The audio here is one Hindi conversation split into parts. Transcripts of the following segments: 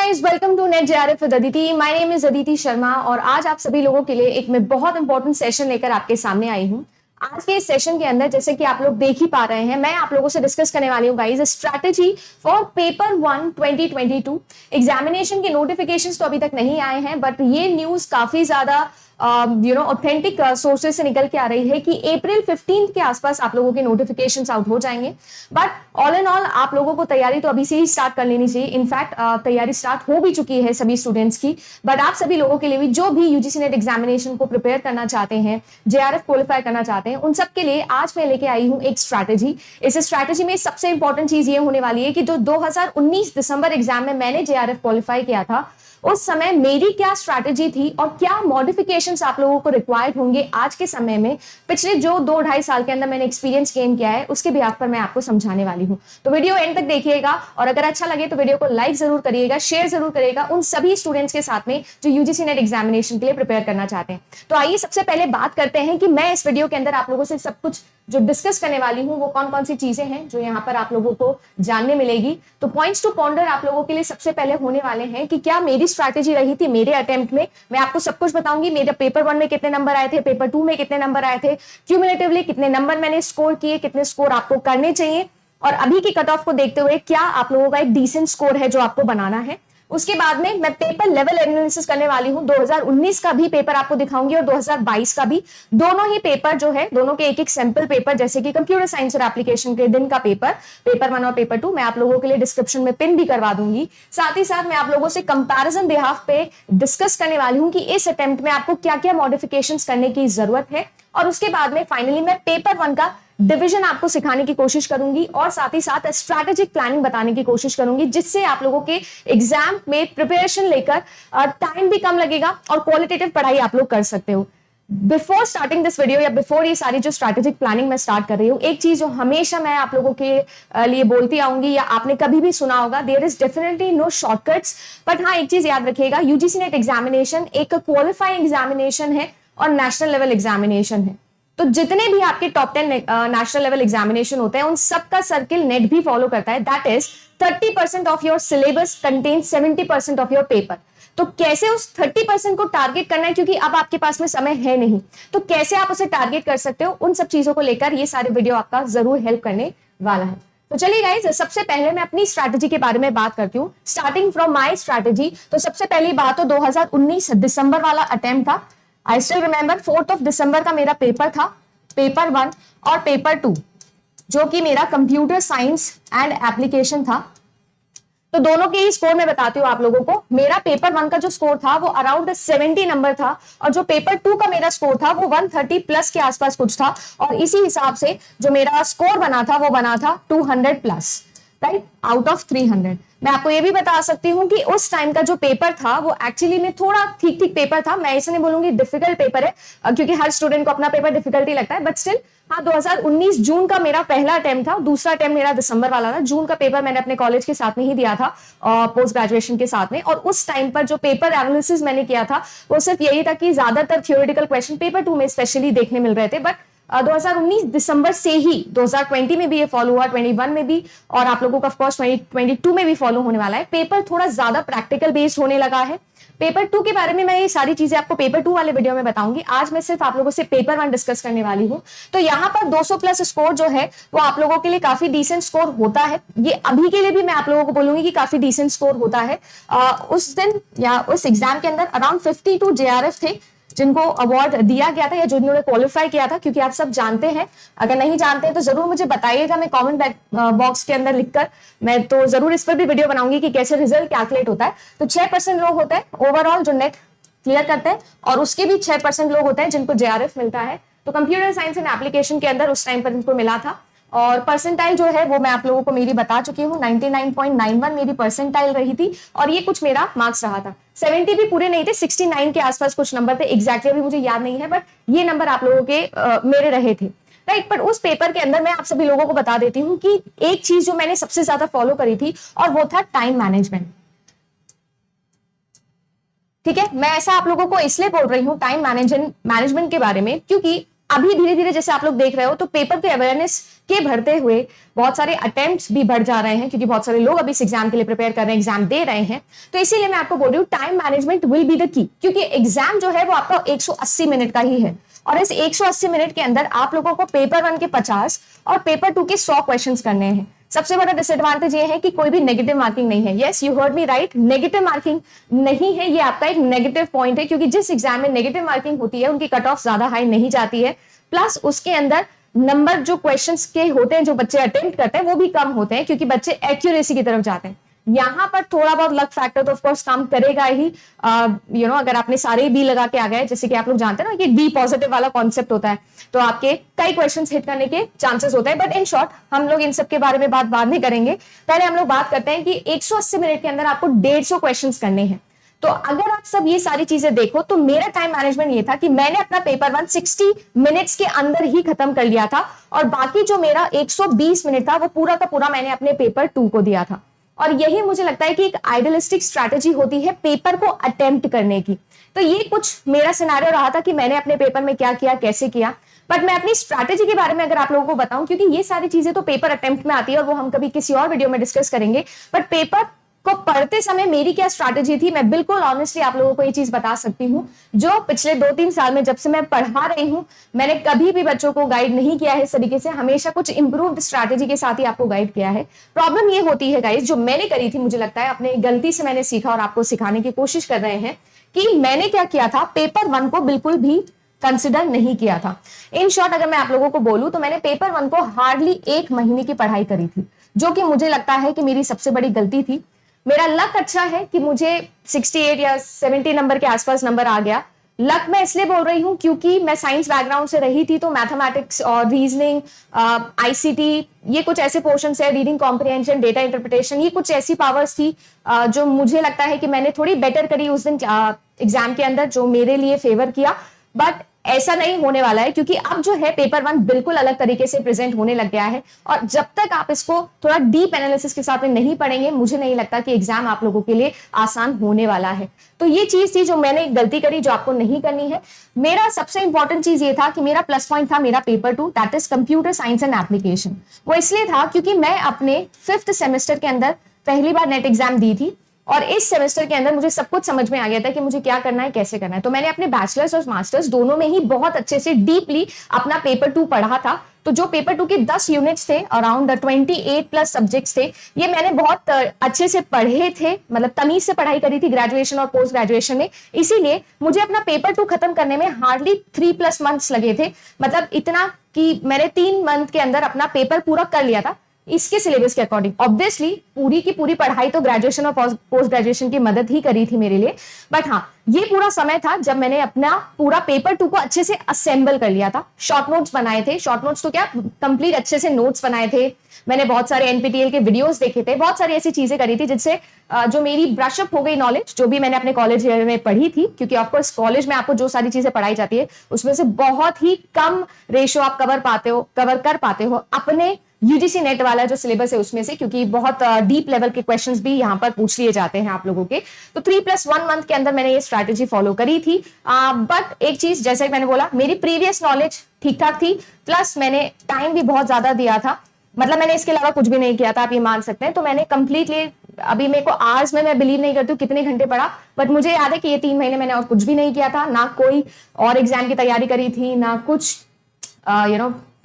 Guys, welcome to NET JRF with Aditi. My name is Aditi Sharma और आज आप सभी लोगों के लिए एक मैं बहुत इंपॉर्टेंट सेशन लेकर आपके सामने आई हूँ। आज के इस सेशन के अंदर जैसे कि आप लोग देख ही पा रहे हैं, मैं आप लोगों से डिस्कस करने वाली हूँ guys strategy for paper 1 2022। Examination के नोटिफिकेशंस तो अभी तक नहीं आए हैं, बट ये न्यूज काफी ज्यादा ऑथेंटिक सोर्सेज से निकल के आ रही है कि अप्रैल 15 के आसपास आप लोगों के नोटिफिकेशंस आउट हो जाएंगे। बट ऑल इन ऑल आप लोगों को तैयारी तो अभी से ही स्टार्ट कर लेनी चाहिए। इनफैक्ट तैयारी स्टार्ट हो भी चुकी है सभी स्टूडेंट्स की। बट आप सभी लोगों के लिए भी जो भी यूजीसी नेट एग्जामिनेशन को प्रिपेयर करना चाहते हैं, जेआरएफ क्वालिफाई करना चाहते हैं, उन सब के लिए आज मैं लेके आई हूँ एक स्ट्रैटेजी। इस स्ट्रैटेजी में सबसे इंपॉर्टेंट चीज ये होने वाली है कि जो 2019 दिसंबर एग्जाम में मैंने जेआरएफ क्वालिफाई किया था, उस समय मेरी क्या स्ट्रैटेजी थी और क्या मॉडिफिकेशंस आप लोगों को रिक्वायर्ड होंगे आज के समय में, पिछले जो 2-2.5 साल के अंदर मैंने एक्सपीरियंस गेन किया है, उसके बिहाफ पर मैं आपको समझाने वाली हूं। तो वीडियो एंड तक देखिएगा और अगर अच्छा लगे तो वीडियो को लाइक जरूर करिएगा, शेयर जरूर करिएगा उन सभी स्टूडेंट्स के साथ में जो यूजीसी नेट एग्जामिनेशन के लिए प्रिपेयर करना चाहते हैं। तो आइए सबसे पहले बात करते हैं कि मैं इस वीडियो के अंदर आप लोगों से सब कुछ जो डिस्कस करने वाली हूं वो कौन कौन सी चीजें हैं जो यहाँ पर आप लोगों को जानने मिलेगी। तो पॉइंट्स टू पॉन्डर आप लोगों के लिए सबसे पहले होने वाले हैं कि क्या मेरी स्ट्रैटेजी रही थी मेरे अटेम्प्ट में। मैं आपको सब कुछ बताऊंगी, मेरे पेपर 1 में कितने नंबर आए थे, पेपर 2 में कितने नंबर आए थे, क्यूमुलेटिवली कितने नंबर मैंने स्कोर किए, कितने स्कोर आपको करने चाहिए और अभी की कट ऑफ को देखते हुए क्या आप लोगों का एक डिसेंट स्कोर है जो आपको बनाना है। उसके बाद में मैं पेपर लेवल एनालिसिस करने वाली हूं। 2019 का भी पेपर आपको दिखाऊंगी और 2022 का भी। दोनों ही पेपर जो है, दोनों के एक एक सैंपल पेपर, जैसे कि कंप्यूटर साइंस और एप्लीकेशन के दिन का पेपर 1 और पेपर 2 मैं आप लोगों के लिए डिस्क्रिप्शन में पिन भी करवा दूंगी। साथ ही साथ मैं आप लोगों से कंपैरिजन बिहाफ पे डिस्कस करने वाली हूं कि इस अटेम्प्ट में आपको क्या क्या मॉडिफिकेशंस करने की जरूरत है। और उसके बाद में फाइनली मैं पेपर 1 का डिवीजन आपको सिखाने की कोशिश करूंगी और साथ ही साथ स्ट्रैटेजिक प्लानिंग बताने की कोशिश करूंगी, जिससे आप लोगों के एग्जाम में प्रिपरेशन लेकर टाइम भी कम लगेगा और क्वालिटेटिव पढ़ाई आप लोग कर सकते हो। बिफोर स्टार्टिंग दिस वीडियो या बिफोर ये सारी जो स्ट्रैटेजिक प्लानिंग मैं स्टार्ट कर रही हूँ, एक चीज जो हमेशा मैं आप लोगों के लिए बोलती आऊंगी या आपने कभी भी सुना होगा, there is definitely no shortcuts. But हाँ, एक चीज याद रखिएगा, यूजीसी नेट एग्जामिनेशन एक क्वालिफाइंग एग्जामिनेशन है और नेशनल लेवल एग्जामिनेशन है। तो जितने भी आपके टॉप 10 नेशनल लेवल एग्जामिनेशन होते हैं, उन सबका सर्किल नेट भी फॉलो करता है। That is 30% of your syllabus contain 70% of your paper. तो कैसे उस 30% को टारगेट करना है, क्योंकि अब आपके पास में समय है नहीं, तो कैसे आप उसे टारगेट कर सकते हो, उन सब चीजों को लेकर ये सारे वीडियो आपका जरूर हेल्प करने वाला है। तो चलिए गाइज, सबसे पहले मैं अपनी स्ट्रैटेजी के बारे में बात करती हूँ, स्टार्टिंग फ्रॉम माय स्ट्रैटेजी। तो सबसे पहली बात तो 2019 दिसंबर वाला अटेम्प्ट था। I still remember 4th of December का मेरा पेपर था, पेपर 1 और पेपर 2, जो कि मेरा कंप्यूटर साइंस एंड एप्लीकेशन था। तो दोनों के ही स्कोर मैं बताती हूँ आप लोगों को। मेरा पेपर 1 का जो स्कोर था वो अराउंड 70 नंबर था और जो पेपर 2 का मेरा स्कोर था वो 130 प्लस के आसपास कुछ था। और इसी हिसाब से जो मेरा स्कोर बना था वो बना था 200 प्लस, राइट, आउट ऑफ 300। मैं आपको ये भी बता सकती हूँ कि उस टाइम का जो पेपर था वो एक्चुअली में थोड़ा ठीक ठीक पेपर था। मैं ऐसे नहीं बोलूंगी डिफिकल्ट पेपर है, क्योंकि हर स्टूडेंट को अपना पेपर डिफिकल्टी लगता है, बट स्टिल हाँ, 2019 जून का मेरा पहला अटेम्प्ट था, दूसरा अटेम्प्ट मेरा दिसंबर वाला था। जून का पेपर मैंने अपने कॉलेज के साथ में ही दिया था, पोस्ट ग्रेजुएशन के साथ में। और उस टाइम पर जो पेपर एनालिसिस मैंने किया था वो सिर्फ यही था कि ज्यादातर थियोरेटिकल क्वेश्चन पेपर 2 में स्पेशली देखने मिल रहे थे। बट 2019 दिसंबर से ही 2020 में भी ये फॉलो हुआ, 21 में भी, और आप लोगों का ऑफकोर्स 2022 में भी फॉलो होने वाला है। पेपर थोड़ा ज्यादा प्रैक्टिकल बेस्ड होने लगा है। पेपर 2 के बारे में मैं ये सारी चीजें आपको पेपर 2 वाले वीडियो में बताऊंगी। आज मैं सिर्फ आप लोगों से पेपर 1 डिस्कस करने वाली हूँ। तो यहाँ पर 200 प्लस स्कोर जो है वो आप लोगों के लिए काफी डिसेंट स्कोर होता है। ये अभी के लिए भी मैं आप लोगों को बोलूंगी कि काफी डिसेंट स्कोर होता है। उस दिन या उस एग्जाम के अंदर अराउंड 52 जेआरएफ थे जिनको अवार्ड दिया गया था या जिन्होंने क्वालिफाई किया था, क्योंकि आप सब जानते हैं। अगर नहीं जानते हैं तो जरूर मुझे बताइएगा, मैं कमेंट बॉक्स के अंदर लिखकर मैं तो जरूर इस पर भी वीडियो बनाऊंगी कि कैसे रिजल्ट कैलकुलेट होता है। तो 6% लोग होते हैं ओवरऑल जो नेट क्लियर करते हैं और उसके भी 6% लोग होते हैं जिनको जेआरएफ मिलता है। तो कंप्यूटर साइंस एंड एप्लीकेशन के अंदर उस टाइम पर इनको मिला था। और परसेंटाइल जो है वो मैं आप लोगों को मेरी बता चुकी हूँ, 99.91 मेरी परसेंटाइल रही थी और ये कुछ मेरा मार्क्स रहा था। 70 भी पूरे नहीं थे, 69 के आसपास कुछ नंबर थे, एग्जैक्टली अभी मुझे याद नहीं है, बट ये नंबर आप लोगों के मेरे रहे थे, राइट। पर उस पेपर के अंदर मैं आप सभी लोगों को बता देती हूँ कि एक चीज जो मैंने सबसे ज्यादा फॉलो करी थी और वो था टाइम मैनेजमेंट। ठीक है, मैं ऐसा आप लोगों को इसलिए बोल रही हूँ टाइम मैनेजमेंट के बारे में, क्योंकि अभी धीरे धीरे जैसे आप लोग देख रहे हो तो पेपर के अवेयरनेस के बढ़ते हुए बहुत सारे अटेम्प्ट्स भी बढ़ जा रहे हैं, क्योंकि बहुत सारे लोग अभी इस एग्जाम के लिए प्रिपेयर कर रहे हैं, एग्जाम दे रहे हैं। तो इसीलिए मैं आपको बोल रही हूँ time management will be the key, क्योंकि एग्जाम जो है वो आपका 180 मिनट का ही है, और इस 180 मिनट के अंदर आप लोगों को पेपर 1 के 50 और पेपर 2 के 100 क्वेश्चंस करने हैं। सबसे बड़ा डिसएडवांटेज ये है कि कोई भी नेगेटिव मार्किंग नहीं है। Yes, you heard me right, negative marking नहीं है, ये आपका एक नेगेटिव पॉइंट है, क्योंकि जिस एग्जाम में नेगेटिव मार्किंग होती है उनकी कट ऑफ ज्यादा हाई नहीं जाती है, प्लस उसके अंदर नंबर जो क्वेश्चंस के होते हैं जो बच्चे अटेम्प्ट करते हैं वो भी कम होते हैं, क्योंकि बच्चे एक्यूरेसी की तरफ जाते हैं। यहाँ पर थोड़ा बहुत लक फैक्टर तो ऑफ कोर्स काम करेगा ही, अगर आपने सारे बी लगा के आ गए, जैसे कि आप लोग जानते हैं ना कि बी पॉजिटिव वाला कॉन्सेप्ट होता है, तो आपके कई क्वेश्चंस हिट करने के चांसेस होते हैं। बट इन शॉर्ट हम लोग इन सब के बारे में बात बाद में करेंगे, पहले हम लोग बात करते हैं कि 180 मिनट के अंदर आपको 150 क्वेश्चंस करने हैं। तो अगर आप सब ये सारी चीजें देखो तो मेरा टाइम मैनेजमेंट ये था कि मैंने अपना पेपर 1 60 मिनट्स के अंदर ही खत्म कर लिया था, और बाकी जो मेरा 120 मिनट था वो पूरा का पूरा मैंने अपने पेपर 2 को दिया था। और यही मुझे लगता है कि एक आइडियलिस्टिक स्ट्रैटेजी होती है पेपर को अटेम्प्ट करने की। तो ये कुछ मेरा सिनेरियो रहा था कि मैंने अपने पेपर में क्या किया, कैसे किया। बट मैं अपनी स्ट्रैटेजी के बारे में अगर आप लोगों को बताऊं, क्योंकि ये सारी चीजें तो पेपर अटेम्प्ट में आती है और वो हम कभी किसी और वीडियो में डिस्कस करेंगे, बट पेपर को पढ़ते समय मेरी क्या स्ट्रैटेजी थी, मैं बिल्कुल ऑनेस्टली आप लोगों को ये चीज बता सकती हूँ। जो पिछले 2-3 साल में जब से मैं पढ़ा रही हूँ, मैंने कभी भी बच्चों को गाइड नहीं किया है इस तरीके से, हमेशा कुछ इंप्रूव्ड स्ट्रैटेजी के साथ ही आपको गाइड किया है। प्रॉब्लम ये होती है गाइस, जो मैंने करी थी, मुझे लगता है अपने गलती से मैंने सीखा और आपको सिखाने की कोशिश कर रहे हैं कि मैंने क्या किया था, पेपर 1 को बिल्कुल भी कंसिडर नहीं किया था। इन शॉर्ट अगर मैं आप लोगों को बोलूं तो मैंने पेपर 1 को हार्डली 1 महीने की पढ़ाई करी थी, जो कि मुझे लगता है कि मेरी सबसे बड़ी गलती थी। मेरा लक अच्छा है कि मुझे 68 या 70 नंबर के आसपास नंबर आ गया। लक मैं इसलिए बोल रही हूं क्योंकि मैं साइंस बैकग्राउंड से रही थी, तो मैथमेटिक्स और रीजनिंग, आईसीटी, ये कुछ ऐसे पोर्शंस है, रीडिंग कॉम्प्रिहेंशन, डेटा इंटरप्रिटेशन, ये कुछ ऐसी पावर्स थी जो मुझे लगता है कि मैंने थोड़ी बेटर करी उस दिन एग्जाम के अंदर, जो मेरे लिए फेवर किया। बट ऐसा नहीं होने वाला है, क्योंकि अब जो है पेपर 1 बिल्कुल अलग तरीके से प्रेजेंट होने लग गया है, और जब तक आप इसको थोड़ा डीप एनालिसिस के साथ में नहीं पढ़ेंगे, मुझे नहीं लगता कि एग्जाम आप लोगों के लिए आसान होने वाला है। तो ये चीज थी जो मैंने गलती करी, जो आपको नहीं करनी है। मेरा सबसे इंपॉर्टेंट चीज ये था कि मेरा प्लस पॉइंट था मेरा paper 2, that is computer science and application. वो इसलिए था क्योंकि मैं अपने 5th सेमेस्टर के अंदर पहली बार नेट एग्जाम दी थी, और इस सेमेस्टर के अंदर मुझे सब कुछ समझ में आ गया था कि मुझे क्या करना है, कैसे करना है। तो मैंने अपने बैचलर्स और मास्टर्स दोनों में ही बहुत अच्छे से डीपली अपना पेपर 2 पढ़ा था। तो जो पेपर 2 के 10 यूनिट्स थे, अराउंड 28 प्लस सब्जेक्ट्स थे, ये मैंने बहुत अच्छे से पढ़े थे, मतलब तमीज से पढ़ाई करी थी ग्रेजुएशन और पोस्ट ग्रेजुएशन में। इसीलिए मुझे अपना पेपर 2 खत्म करने में हार्डली 3+ मंथ्स लगे थे, मतलब इतना कि मैंने 3 मंथ के अंदर अपना पेपर पूरा कर लिया था इसके सिलेबस के अकॉर्डिंग। ऑब्वियसली पूरी की पूरी पढ़ाई तो ग्रेजुएशन और पोस्ट ग्रेजुएशन की मदद ही करी थी मेरे लिए, बट हाँ, ये पूरा समय था जब मैंने अपना पूरा पेपर 2 को अच्छे से असेंबल कर लिया था। शॉर्ट नोट्स बनाए थे, शॉर्ट नोट्स तो क्या, कंप्लीट अच्छे से नोट्स बनाए थे। मैंने बहुत सारे एनपीटीएल के वीडियोस देखे थे, बहुत सारी ऐसी चीजें करी थी जिससे जो मेरी ब्रशअप हो गई नॉलेज, जो भी मैंने अपने कॉलेज में पढ़ी थी, क्योंकि ऑफकोर्स कॉलेज में आपको जो सारी चीजें पढ़ाई जाती है उसमें से बहुत ही कम रेशो आप कवर कर पाते हो अपने यूजीसी नेट वाला जो सिलेबस है उसमें से, क्योंकि बहुत डीप लेवल के क्वेश्चंस भी यहाँ पर पूछ लिए जाते हैं आप लोगों के। तो 3+1 मंथ के अंदर मैंने ये स्ट्रैटेजी फॉलो करी थी। बट एक चीज, जैसे मैंने बोला, मेरी प्रीवियस नॉलेज ठीक ठाक थी, प्लस मैंने टाइम भी बहुत ज्यादा दिया था, मतलब मैंने इसके अलावा कुछ भी नहीं किया था, आप ये मान सकते हैं। तो मैंने कंप्लीटली, अभी मेरे को आवर्स में मैं बिलीव नहीं करती हूँ कितने घंटे पढ़ा, बट मुझे याद है कि ये 3 महीने मैंने और कुछ भी नहीं किया था, ना कोई और एग्जाम की तैयारी करी थी, ना कुछ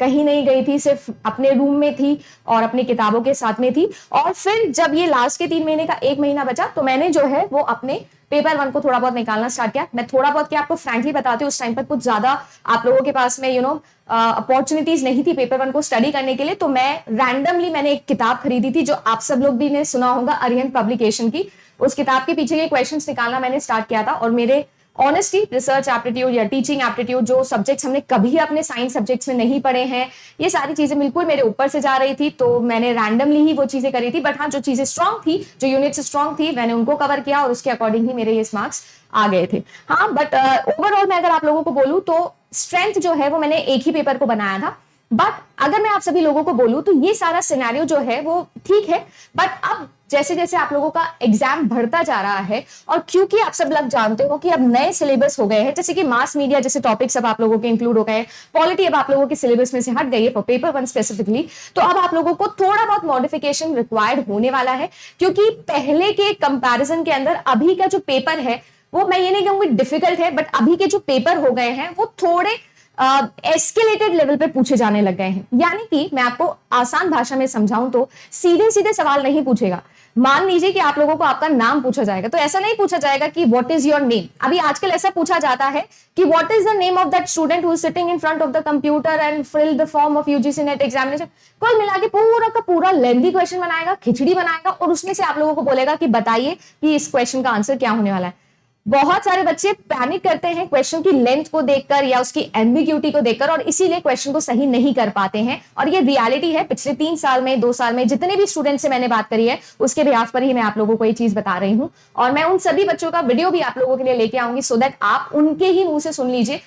कहीं नहीं गई थी, सिर्फ अपने रूम में थी और अपनी किताबों के साथ में थी। और फिर जब ये लास्ट के 3 महीने का 1 महीना बचा, तो मैंने जो है वो अपने पेपर 1 को थोड़ा बहुत निकालना स्टार्ट किया। मैं थोड़ा बहुत क्या आपको फ्रैंकली बताती हूँ, उस टाइम पर कुछ ज्यादा आप लोगों के पास में अपॉर्चुनिटीज नहीं थी पेपर 1 को स्टडी करने के लिए। तो मैं रैंडमली मैंने एक किताब खरीदी थी, जो आप सब लोग भी ने सुना होगा, अरिहंत पब्लिकेशन की। उस किताब के पीछे के क्वेश्चंस निकालना मैंने स्टार्ट किया था, और मेरे ऑनेस्टली रिसर्च एप्टीट्यूड या टीचिंग एप्टीट्यूड, जो सब्जेक्ट्स हमने कभी अपने साइंस सब्जेक्ट्स में नहीं पढ़े हैं, ये सारी चीजें बिल्कुल मेरे ऊपर से जा रही थी। तो मैंने रैंडमली ही वो चीजें करी थी, बट हाँ, जो चीजें स्ट्रांग थी, जो यूनिट्स स्ट्रांग थी, मैंने उनको कवर किया और उसके अकॉर्डिंग ही मेरे ये मार्क्स आ गए थे। हाँ, बट ओवरऑल मैं अगर आप लोगों को बोलूं तो स्ट्रेंथ जो है वो मैंने एक ही पेपर को बनाया था, बट अगर मैं आप सभी लोगों को बोलूं तो ये सारा सिनेरियो जो है वो ठीक है, बट अब जैसे जैसे आप लोगों का एग्जाम बढ़ता जा रहा है और क्योंकि आप सब लोग जानते हो कि अब नए सिलेबस हो गए हैं, जैसे कि मास मीडिया जैसे टॉपिक्स अब आप लोगों के इंक्लूड हो गए हैं, पॉलिटी अब आप लोगों के सिलेबस में से हट गई है फॉर पेपर 1 स्पेसिफिकली, तो अब आप लोगों को थोड़ा बहुत मॉडिफिकेशन रिक्वायर्ड होने वाला है, क्योंकि पहले के कंपैरिजन के अंदर अभी का जो पेपर है वो मैं ये नहीं कहूंगी डिफिकल्ट है, बट अभी के जो पेपर हो गए हैं वो थोड़े एस्केलेटेड लेवल पे पूछे जाने लग गए हैं। यानी कि मैं आपको आसान भाषा में समझाऊं तो सीधे सीधे सवाल नहीं पूछेगा। मान लीजिए कि आप लोगों को आपका नाम पूछा जाएगा, तो ऐसा नहीं पूछा जाएगा कि व्हाट इज योर नेम। अभी आजकल ऐसा पूछा जाता है कि what is the name of that student who is sitting in front of the computer and fill the form of UGC NET examination. कुल मिला के पूरा का पूरा लेंथी क्वेश्चन बनाएगा, खिचड़ी बनाएगा, और उसमें से आप लोगों को बोलेगा कि बताइए कि इस क्वेश्चन का आंसर क्या होने वाला है। बहुत सारे बच्चे पैनिक करते हैं क्वेश्चन की लेंथ को देखकर या उसकी एम्बिग्यूटी को देखकर, और इसीलिए क्वेश्चन को सही नहीं कर पाते हैं। और ये रियलिटी है, पिछले 3 साल में 2 साल में जितने भी स्टूडेंट से मैंने बात करी है उसके बिहाफ पर ही मैं आप लोगों को ये चीज बता रही हूं, और मैं उन सभी बच्चों का वीडियो भी आप लोगों के लिए लेके आऊंगी सो दैट आप उनके ही मुंह से सुन लीजिए।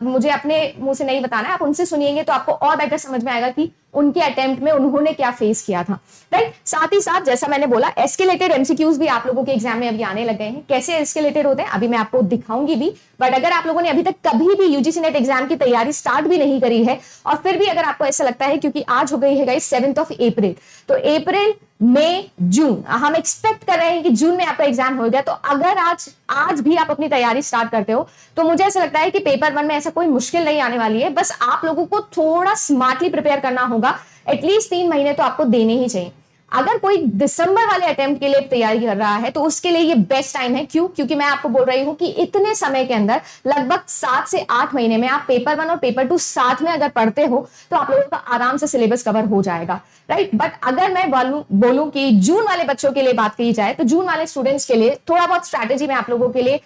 मुझे अपने मुंह से नहीं बताना है, आप उनसे सुनिएंगे तो आपको और बेटर समझ में आएगा कि उनके अटेम्प्ट में उन्होंने क्या फेस किया था, राइट। साथ ही साथ जैसा मैंने बोला एस्केलेटेड एमसीक्यूज भी आप लोगों के एग्जाम में अभी आने लग गए हैं। कैसे एस्केलेटेड होते हैं अभी मैं आपको दिखाऊंगी भी, बट अगर आप लोगों ने अभी तक कभी भी यूजीसी नेट एग्जाम की तैयारी स्टार्ट भी नहीं करी है और फिर भी अगर आपको ऐसा लगता है, क्योंकि आज हो गई है गाइस 7 अप्रैल, तो अप्रैल मई जून हम एक्सपेक्ट कर रहे हैं कि जून में आपका एग्जाम हो गया, तो अगर आज भी आप अपनी तैयारी स्टार्ट करते हो तो मुझे ऐसा लगता है कि पेपर 1 में ऐसा कोई मुश्किल नहीं आने वाली है। बस आप लोगों को थोड़ा स्मार्टली प्रिपेयर करना होगा, एटलीस्ट 3 महीने तो आपको देने ही चाहिए। अगर कोई दिसंबर वाले अटेम्प्ट के लिए तैयारी कर रहा है तो उसके लिए ये बेस्ट टाइम है। क्यों? क्योंकि मैं आपको बोल रही हूं कि इतने समय के अंदर लगभग 7 से 8 महीने में आप पेपर 1 और पेपर 2 साथ में अगर पढ़ते हो तो आप लोगों का आराम से सिलेबस कवर हो जाएगा, राइट। बट अगर मैं बोलूं कि जून वाले बच्चों के लिए बात की जाए तो जून वाले स्टूडेंट्स के लिए थोड़ा बहुत स्ट्रैटेजी मैं आप लोगों के लिए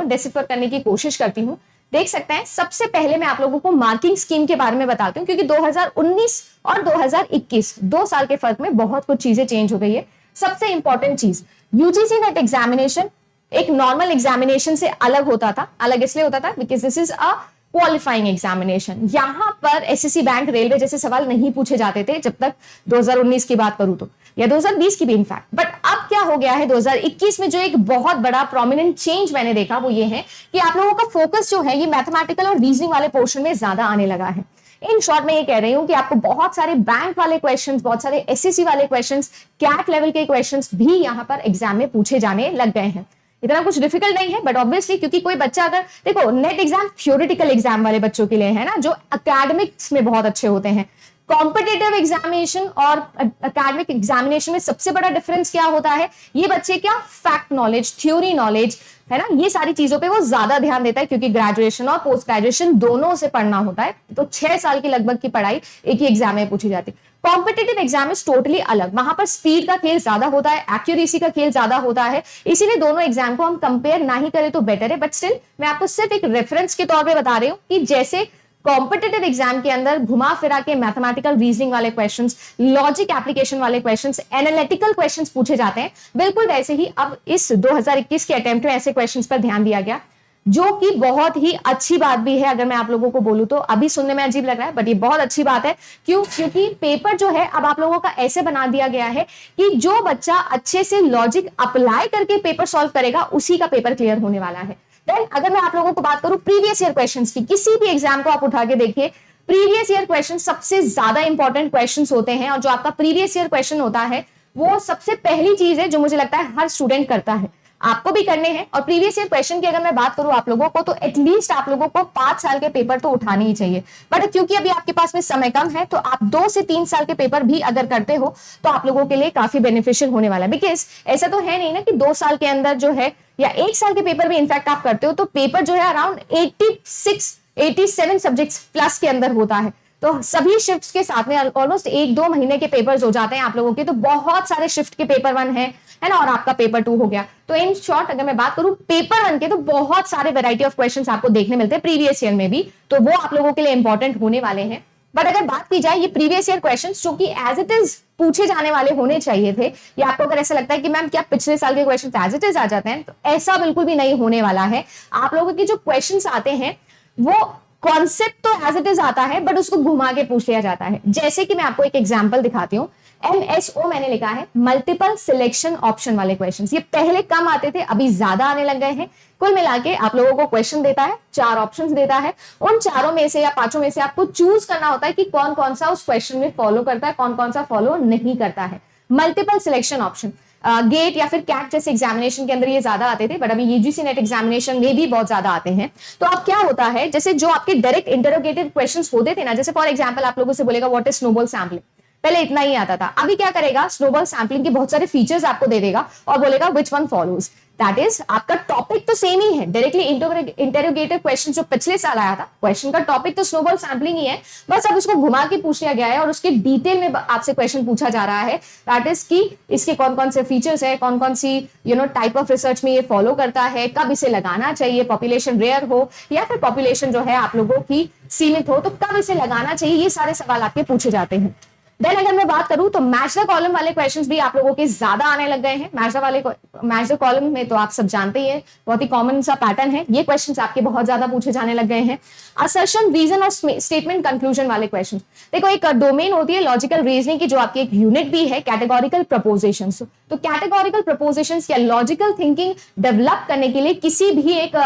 डिसिफर करने की कोशिश करती हूँ। देख सकते हैं, सबसे पहले मैं आप लोगों को मार्किंग स्कीम के बारे में बताती हूँ, क्योंकि 2019 और 2021 2 साल के फर्क में बहुत कुछ चीजें चेंज हो गई है। सबसे इंपॉर्टेंट चीज, यूजीसी नेट एग्जामिनेशन एक नॉर्मल एग्जामिनेशन से अलग होता था। अलग इसलिए होता था because this is a qualifying examination. यहां पर एसएससी, बैंक, रेलवे जैसे सवाल नहीं पूछे जाते थे जब तक 2019 की बात करूं तो, या 2020 की भी इनफैक्ट। बट अब क्या हो गया है 2021 में, जो एक बहुत बड़ा प्रोमिनेंट चेंज मैंने देखा वो ये है कि आप लोगों का फोकस जो है ये मैथमेटिकल और रीजनिंग वाले पोर्शन में ज्यादा आने लगा है। इन शॉर्ट में ये कह रही हूं कि आपको बहुत सारे बैंक वाले क्वेश्चंस, बहुत सारे एसएससी वाले क्वेश्चंस, कैट लेवल के क्वेश्चंस भी यहां पर एग्जाम में पूछे जाने लग गए हैं। इतना कुछ डिफिकल्ट नहीं है, बट ऑब्वियसली क्योंकि कोई बच्चा अगर देखो, नेट एग्जाम थ्योरेटिकल एग्जाम वाले बच्चों के लिए है ना, जो एकेडमिक्स में बहुत अच्छे होते हैं। कॉम्पिटिटिव एग्जामिनेशन और एकेडमिक एग्जामिनेशन में सबसे बड़ा डिफरेंस क्या होता है, ये बच्चे क्या फैक्ट नॉलेज, थ्योरी नॉलेज है ना, ये सारी चीजों पे वो ज्यादा ध्यान देता है, क्योंकि ग्रेजुएशन और पोस्ट ग्रेजुएशन दोनों से पढ़ना होता है। तो 6 साल की लगभग की पढ़ाई एक ही एग्जाम में पूछी जाती है। कॉम्पिटिटिव एग्जाम इज टोटली अलग, वहां पर स्पीड का खेल ज्यादा होता है, एक्यूरेसी का खेल ज्यादा होता है, इसीलिए दोनों एग्जाम को हम कंपेयर ना ही करें तो बेटर है। बट स्टिल मैं आपको सिर्फ एक रेफरेंस के तौर पे बता रही हूँ कि जैसे कॉम्पिटिटिव एग्जाम के अंदर घुमा फिरा के मैथमेटिकल, रीजनिंग वाले क्वेश्चंस, लॉजिक एप्लीकेशन वाले क्वेश्चंस, एनालिटिकल क्वेश्चंस पूछे जाते हैं, बिल्कुल वैसे ही अब इस 2021 के अटेम्प्ट में ऐसे क्वेश्चंस पर ध्यान दिया गया, जो कि बहुत ही अच्छी बात भी है। अगर मैं आप लोगों को बोलूं तो अभी सुनने में अजीब लग रहा है, बट ये बहुत अच्छी बात है। क्यों? क्योंकि पेपर जो है अब आप लोगों का ऐसे बना दिया गया है कि जो बच्चा अच्छे से लॉजिक अप्लाई करके पेपर सॉल्व करेगा उसी का पेपर क्लियर होने वाला है। देन अगर मैं आप लोगों को बात करूं प्रीवियस ईयर क्वेश्चंस की, किसी भी एग्जाम को आप उठा के देखिए, प्रीवियस ईयर क्वेश्चन सबसे ज्यादा इंपॉर्टेंट क्वेश्चंस होते हैं। और जो आपका प्रीवियस ईयर क्वेश्चन होता है वो सबसे पहली चीज है जो मुझे लगता है हर स्टूडेंट करता है, आपको भी करने हैं। और प्रीवियस ईयर क्वेश्चन की अगर मैं बात करूं आप लोगों को, तो एटलीस्ट आप लोगों को 5 साल के पेपर तो उठाने ही चाहिए। बट क्योंकि अभी आपके पास में समय कम है, तो आप 2 से 3 साल के पेपर भी अगर करते हो तो आप लोगों के लिए काफी बेनिफिशियल होने वाला है। बिकॉज ऐसा तो है नहीं ना कि 2 साल के अंदर जो है, या 1 साल के पेपर भी इनफैक्ट आप करते हो तो पेपर जो है अराउंड 87 सब्जेक्ट्स प्लस के अंदर होता है। तो सभी शिफ्ट्स के साथ में ऑलमोस्ट 1-2 महीने के पेपर्स हो जाते हैं आप लोगों के। तो बहुत सारे शिफ्ट के पेपर 1 है ना, और आपका पेपर 2 हो गया। तो इन शॉर्ट अगर मैं बात करूं पेपर 1 के, तो बहुत सारे वैरायटी ऑफ क्वेश्चंस आपको देखने मिलते हैं प्रीवियस ईयर में भी, तो वो आप लोगों के लिए इंपॉर्टेंट होने वाले हैं। बट अगर बात की जाए ये प्रीवियस ईयर क्वेश्चंस जो कि एज इट इज पूछे जाने वाले होने चाहिए थे, या आपको अगर ऐसा लगता है कि मैम क्या पिछले साल के क्वेश्चंस एज इट इज आ जाते हैं, तो ऐसा बिल्कुल भी नहीं होने वाला है। आप लोगों के जो क्वेश्चंस आते हैं वो कॉन्सेप्ट तो एज इट इज आता है बट उसको घुमा के पूछ लिया जाता है। जैसे कि मैं आपको एक एग्जांपल दिखाती हूँ, MSO मैंने लिखा है, मल्टीपल सिलेक्शन ऑप्शन वाले क्वेश्चंस। ये पहले कम आते थे, अभी ज्यादा आने लग गए हैं। कुल मिला के आप लोगों को क्वेश्चन देता है, 4 ऑप्शंस देता है, उन चारों में से या 5 में से आपको चूज करना होता है कि कौन कौन सा उस क्वेश्चन में फॉलो करता है, कौन कौन सा फॉलो नहीं करता है। मल्टीपल सिलेक्शन ऑप्शन गेट या फिर कैट जैसे एग्जामिनेशन के अंदर ये ज्यादा आते थे, बट अभी यूजीसी नेट एग्जामिनेशन में भी बहुत ज्यादा आते हैं। तो अब क्या होता है, जैसे जो आपके डायरेक्ट इंटरोगेटेड क्वेश्चंस होते थे ना, जैसे फॉर एग्जांपल आप लोगों से बोलेगा व्हाट इज स्नोबॉल सैम्पलिंग, पहले इतना ही आता था। अभी क्या करेगा, स्नोबॉल सैम्पलिंग के बहुत सारे फीचर्स आपको दे देगा और बोलेगा which one follows. That is आपका टॉपिक तो सेम ही है, डायरेक्टली इंटरोगेटिव क्वेश्चन जो पिछले साल आया था, क्वेश्चन का टॉपिक तो स्नोबॉल सैम्पलिंग ही है, बस अब उसको घुमा के पूछ लिया गया है और उसके डिटेल में आपसे क्वेश्चन पूछा जा रहा है। दैट इज कि इसके कौन कौन से फीचर्स है, कौन कौन सी टाइप ऑफ रिसर्च में ये फॉलो करता है, कब इसे लगाना चाहिए, पॉपुलेशन रेयर हो या फिर पॉपुलेशन जो है आप लोगों की सीमित हो तो कब इसे लगाना चाहिए, ये सारे सवाल आपके पूछे जाते हैं। देन अगर मैं बात करूं तो मैच द कॉलम वाले क्वेश्चंस भी आप लोगों के ज्यादा आने लग गए हैं। मैच द कॉलम में तो आप सब जानते ही हैं, बहुत ही कॉमन सा पैटर्न है, ये क्वेश्चंस आपके बहुत ज्यादा पूछे जाने लग गए हैं। असर्शन, रीजन और स्टेटमेंट कंक्लूजन वाले क्वेश्चंस, देखो एक डोमेन होती है लॉजिकल रीजनिंग की, जो आपकी एक यूनिट भी है, कैटेगोरिकल प्रपोजिशंस। तो कैटेगोरिकल प्रपोजिशंस या लॉजिकल थिंकिंग डेवलप करने के लिए किसी भी एक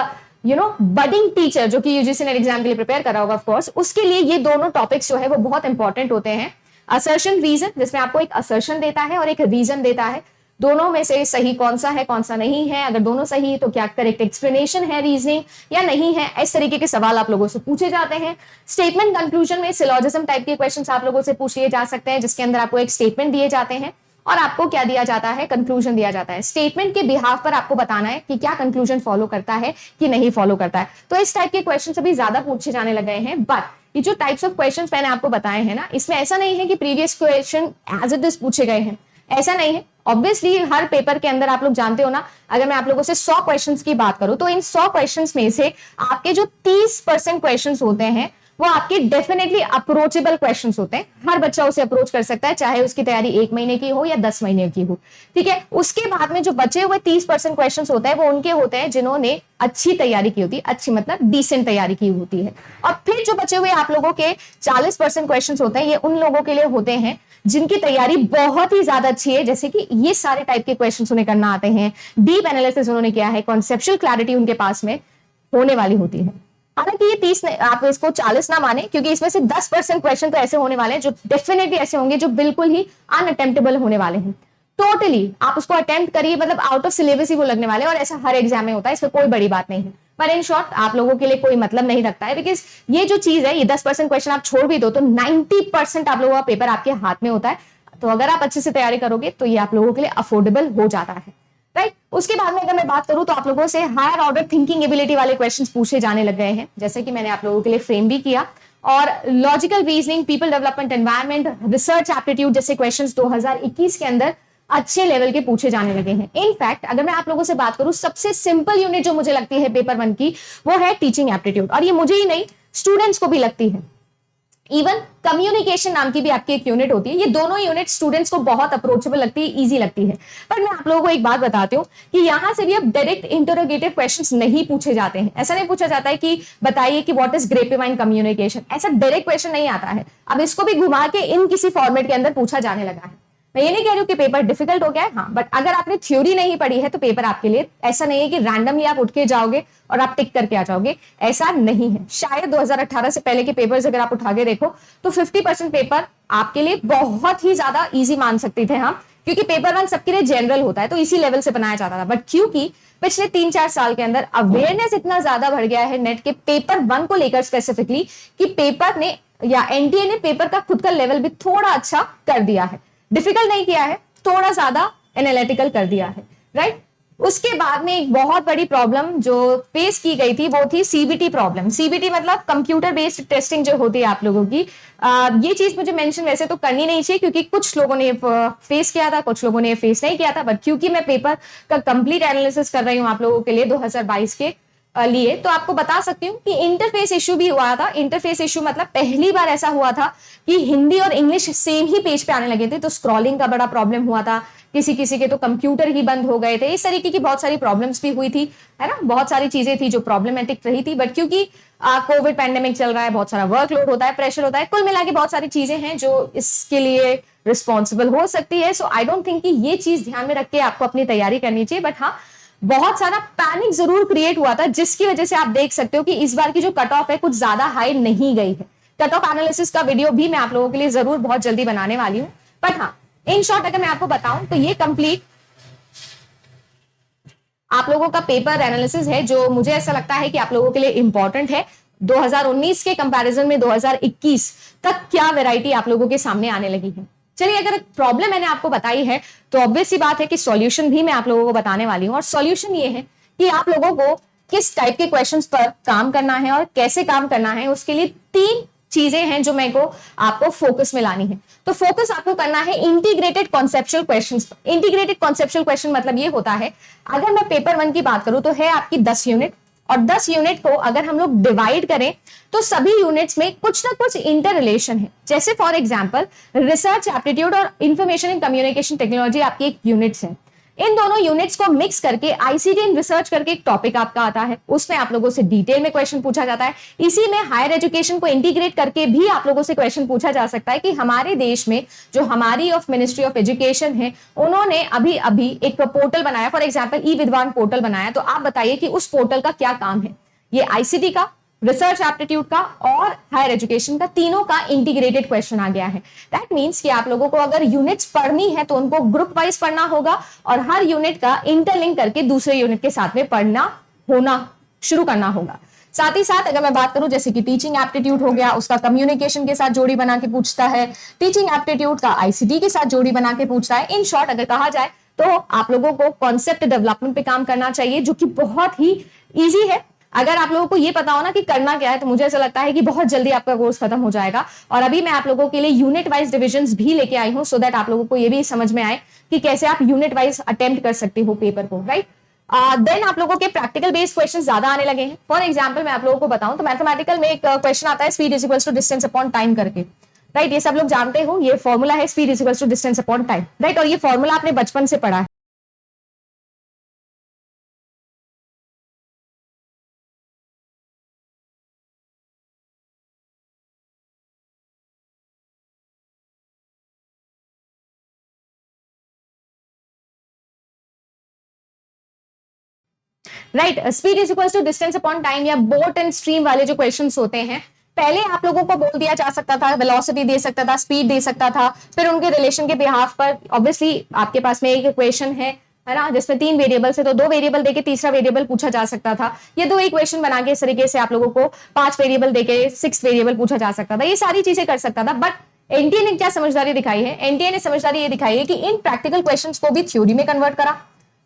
बडिंग टीचर जो कि यूजीसी नेट एग्जाम के लिए प्रिपेयर कर रहा होगा, ऑफ कोर्स उसके लिए ये दोनों टॉपिक्स जो है वो बहुत इंपॉर्टेंट होते हैं। असर्शन, रीजन, जिसमें आपको एक असर्शन देता है और एक रीजन देता है, दोनों में से सही कौन सा है कौन सा नहीं है, अगर दोनों सही है तो क्या करेक्ट एक्सप्लेनेशन है रीजनिंग या नहीं है, इस तरीके के सवाल आप लोगों से पूछे जाते हैं। स्टेटमेंट कंक्लूजन में सिलोजिज्म टाइप के क्वेश्चंस आप लोगों से पूछ लिए जा सकते हैं, जिसके अंदर आपको एक स्टेटमेंट दिए जाते हैं और आपको क्या दिया जाता है, कंक्लूजन दिया जाता है। स्टेटमेंट के बिहाफ पर आपको बताना है कि क्या कंक्लूजन फॉलो करता है कि नहीं फॉलो करता है। तो इस टाइप के क्वेश्चन अभी ज्यादा पूछे जाने लग गए हैं। बट ये जो टाइप्स ऑफ क्वेश्चंस मैंने आपको बताए हैं ना, इसमें ऐसा नहीं है कि previous question as it is पूछे गए हैं, ऐसा नहीं है। ऑब्वियसली हर पेपर के अंदर आप लोग जानते हो ना, अगर मैं आप लोगों से 100 क्वेश्चंस की बात करूं तो इन 100 क्वेश्चंस में से आपके जो 30% क्वेश्चंस होते हैं वो आपके डेफिनेटली अप्रोचेबल क्वेश्चंस होते हैं। हर बच्चा उसे अप्रोच कर सकता है, चाहे उसकी तैयारी 1 महीने की हो या 10 महीने की हो, ठीक है। उसके बाद में जो बचे हुए 30% क्वेश्चंस होते हैं वो उनके होते हैं जिन्होंने अच्छी तैयारी की होती है, अच्छी मतलब डिसेंट तैयारी की होती है। और फिर जो बचे हुए आप लोगों के 40% क्वेश्चंस होते हैं, ये उन लोगों के लिए होते हैं जिनकी तैयारी बहुत ही ज्यादा अच्छी है, जैसे कि ये सारे टाइप के क्वेश्चंस उन्हें करना आते हैं, डीप एनालिसिस उन्होंने किया है, कॉन्सेप्चुअल क्लैरिटी उनके पास में होने वाली होती है। हालांकि ये 30 आप इसको 40 ना माने, क्योंकि इसमें से 10% क्वेश्चन तो ऐसे होने वाले हैं जो डेफिनेटली ऐसे होंगे जो बिल्कुल ही अनअटेम्प्टेबल होने वाले हैं। टोटली आप उसको अटेम्प्ट करिए, मतलब आउट ऑफ सिलेबस ही वो लगने वाले हैं, और ऐसा हर एग्जाम में होता है, इसमें कोई बड़ी बात नहीं है। पर इन शॉर्ट आप लोगों के लिए कोई मतलब नहीं रखता है, बिकॉज ये जो चीज है, ये 10% क्वेश्चन आप छोड़ भी दो तो 90% आप लोगों का पेपर आपके हाथ में होता है। तो अगर आप अच्छे से तैयारी करोगे तो ये आप लोगों के लिए अफोर्डेबल हो जाता है, राइट। उसके बाद में अगर मैं बात करूं तो आप लोगों से हायर ऑर्डर थिंकिंग एबिलिटी वाले क्वेश्चंस पूछे जाने लग गए हैं, जैसे कि मैंने आप लोगों के लिए फ्रेम भी किया। और logical reasoning, people development, environment, research aptitude जैसे क्वेश्चंस 2021 के अंदर अच्छे लेवल के पूछे जाने लगे हैं। इनफैक्ट अगर मैं आप लोगों से बात करूं, सबसे सिंपल यूनिट जो मुझे लगती है पेपर 1 की, वो है टीचिंग एप्टीट्यूड। और ये मुझे ही नहीं, स्टूडेंट्स को भी लगती है। इवन कम्युनिकेशन नाम की भी आपकी एक यूनिट होती है। ये दोनों यूनिट स्टूडेंट्स को बहुत अप्रोचेबल लगती है, इजी लगती है। पर मैं आप लोगों को एक बात बताती हूँ कि यहां से भी अब डायरेक्ट इंटरोगेटिव क्वेश्चंस नहीं पूछे जाते हैं। ऐसा नहीं पूछा जाता है कि बताइए कि व्हाट इज ग्रेपेवाइन कम्युनिकेशन, ऐसा डायरेक्ट क्वेश्चन नहीं आता है। अब इसको भी घुमा के इन किसी फॉर्मेट के अंदर पूछा जाने लगा है। मैं ये नहीं कह रही हूँ कि पेपर डिफिकल्ट हो गया है, हाँ, बट अगर आपने थ्योरी नहीं पढ़ी है तो पेपर आपके लिए ऐसा नहीं है कि रैंडमली आप उठ के जाओगे और आप टिक करके आ जाओगे, ऐसा नहीं है। शायद 2018 से पहले के पेपर्स अगर आप उठा के देखो तो 50% पेपर आपके लिए बहुत ही ज्यादा इजी मान सकते थे हम, क्योंकि पेपर 1 सबके लिए जनरल होता है तो इसी लेवल से बनाया जाता था। बट क्योंकि पिछले 3-4 साल के अंदर अवेयरनेस इतना ज्यादा बढ़ गया है नेट के पेपर 1 को लेकर स्पेसिफिकली, कि पेपर ने या एनटीए ने पेपर का खुद का लेवल भी थोड़ा अच्छा कर दिया है। डिफिकल्ट नहीं किया है, थोड़ा ज्यादा एनालिटिकल कर दिया है, राइट। उसके बाद में एक बहुत बड़ी प्रॉब्लम जो फेस की गई थी वो थी सीबीटी प्रॉब्लम। सीबीटी मतलब कंप्यूटर बेस्ड टेस्टिंग जो होती है आप लोगों की। ये चीज मुझे मेंशन वैसे तो करनी नहीं चाहिए, क्योंकि कुछ लोगों ने फेस किया था, कुछ लोगों ने फेस नहीं किया था। बट क्योंकि मैं पेपर का कंप्लीट एनालिसिस कर रही हूँ आप लोगों के लिए 2022 के, लिए तो आपको बता सकती हूँ कि इंटरफेस इशू भी हुआ था। इंटरफेस इशू मतलब पहली बार ऐसा हुआ था कि हिंदी और इंग्लिश सेम ही पेज पे आने लगे थे, तो स्क्रॉलिंग का बड़ा प्रॉब्लम हुआ था, किसी किसी के तो कंप्यूटर ही बंद हो गए थे, इस तरीके की बहुत सारी प्रॉब्लम्स भी हुई थी, है ना। बहुत सारी चीजें थी जो प्रॉब्लमेटिक रही थी, बट क्योंकि कोविड पैंडेमिक चल रहा है, बहुत सारा वर्कलोड होता है, प्रेशर होता है, कुल मिला के बहुत सारी चीजें हैं जो इसके लिए रिस्पॉन्सिबल हो सकती है। सो आई डोंट थिंक कि ये चीज ध्यान में रख के आपको अपनी तैयारी करनी चाहिए, बट हाँ बहुत सारा पैनिक जरूर क्रिएट हुआ था, जिसकी वजह से आप देख सकते हो कि इस बार की जो कट ऑफ है कुछ ज्यादा हाई नहीं गई है। कट ऑफ एनालिसिस का वीडियो भी मैं आप लोगों के लिए जरूर बहुत जल्दी बनाने वाली हूं, बट हाँ इन शॉर्ट अगर मैं आपको बताऊं तो ये कंप्लीट आप लोगों का पेपर एनालिसिस है, जो मुझे ऐसा लगता है कि आप लोगों के लिए इंपॉर्टेंट है। 2019 के कंपैरिजन में 2021 तक क्या वैरायटी आप लोगों के सामने आने लगी है। चलिए, अगर प्रॉब्लम मैंने आपको बताई है तो ऑब्वियस सी बात है कि सॉल्यूशन भी मैं आप लोगों को बताने वाली हूं, और सॉल्यूशन ये है कि आप लोगों को किस टाइप के क्वेश्चंस पर काम करना है और कैसे काम करना है। उसके लिए 3 चीजें हैं जो मेरे को आपको फोकस में लानी है। तो फोकस आपको करना है इंटीग्रेटेड कॉन्सेप्चुअल क्वेश्चंस पर। इंटीग्रेटेड कॉन्सेप्चुअल क्वेश्चन मतलब ये होता है, अगर मैं पेपर 1 की बात करूं तो है आपकी 10 यूनिट, और 10 यूनिट को अगर हम लोग डिवाइड करें तो सभी यूनिट्स में कुछ ना कुछ इंटर रिलेशन है। जैसे फॉर एग्जांपल रिसर्च एप्टीट्यूड और इंफॉर्मेशन एंड कम्युनिकेशन टेक्नोलॉजी आपकी एक यूनिट्स है। इन दोनों यूनिट्स को मिक्स करके आईसीटी इन रिसर्च करके एक टॉपिक आपका आता है, उसमें आप लोगों से डिटेल में क्वेश्चन पूछा जाता है। इसी में हायर एजुकेशन को इंटीग्रेट करके भी आप लोगों से क्वेश्चन पूछा जा सकता है कि हमारे देश में जो हमारी मिनिस्ट्री ऑफ एजुकेशन है, उन्होंने अभी अभी एक पोर्टल बनाया, फॉर एग्जाम्पल ई विद्वान पोर्टल बनाया, तो आप बताइए कि उस पोर्टल का क्या काम है। ये आईसीटी का, रिसर्च एप्टीट्यूड का और हायर एजुकेशन का, तीनों का इंटीग्रेटेड क्वेश्चन आ गया है। दैट मींस कि आप लोगों को अगर यूनिट्स पढ़नी है तो उनको ग्रुप वाइज पढ़ना होगा, और हर यूनिट का इंटरलिंक करके दूसरे यूनिट के साथ में पढ़ना होना शुरू करना होगा। साथ ही साथ अगर मैं बात करूं जैसे कि टीचिंग एप्टीट्यूड हो गया, उसका कम्युनिकेशन के साथ जोड़ी बना के पूछता है, टीचिंग एप्टीट्यूड का आईसीटी के साथ जोड़ी बना के पूछता है। इन शॉर्ट अगर कहा जाए तो आप लोगों को कॉन्सेप्ट डेवलपमेंट पे काम करना चाहिए, जो कि बहुत ही ईजी है। अगर आप लोगों को ये पता हो ना कि करना क्या है, तो मुझे ऐसा लगता है कि बहुत जल्दी आपका कोर्स खत्म हो जाएगा। और अभी मैं आप लोगों के लिए यूनिट वाइज डिविजन्स भी लेके आई हूं, सो दैट आप लोगों को ये भी समझ में आए कि कैसे आप यूनिट वाइज अटेम्प्ट कर सकते हो पेपर को, राइट। देन आप लोगों के प्रैक्टिकल बेस्ड क्वेश्चन ज्यादा आने लगे हैं। फॉर एग्जाम्पल मैं आप लोगों को बताऊं तो मैथमेटिकल में एक क्वेश्चन आता है, speed is equals to distance upon time करके, राइट। ये सब लोग जानते हो, ये फॉर्मूला है speed is equals to distance upon time, right. और ये फॉर्मूला आपने बचपन से पढ़ा है। Right, speed is equals to distance upon time, या बोट एंड स्ट्रीम वाले जो क्वेश्चंस होते हैं, पहले आप लोगों को बोल दिया जा सकता था, वेलोसिटी दे सकता था, स्पीड दे सकता था, फिर उनके रिलेशन के बिहाफ पर ऑब्वियसली आपके पास में एक इक्वेशन है ना, जिसमें 3 वेरिएबल्स है, तो 2 वेरिएबल देके तीसरा वेरिएबल पूछा जा सकता था। ये 2 इक्वेशन बना के इस तरीके से आप लोगों को 5 वेरिएबल देके 6 वेरिएबल पूछा जा सकता था। ये सारी चीजें कर सकता था, बट एनटीए ने क्या समझदारी दिखाई है? एनटीए ने समझदारी ये दिखाई है कि इन प्रैक्टिकल क्वेश्चंस को भी थ्योरी में कन्वर्ट करा।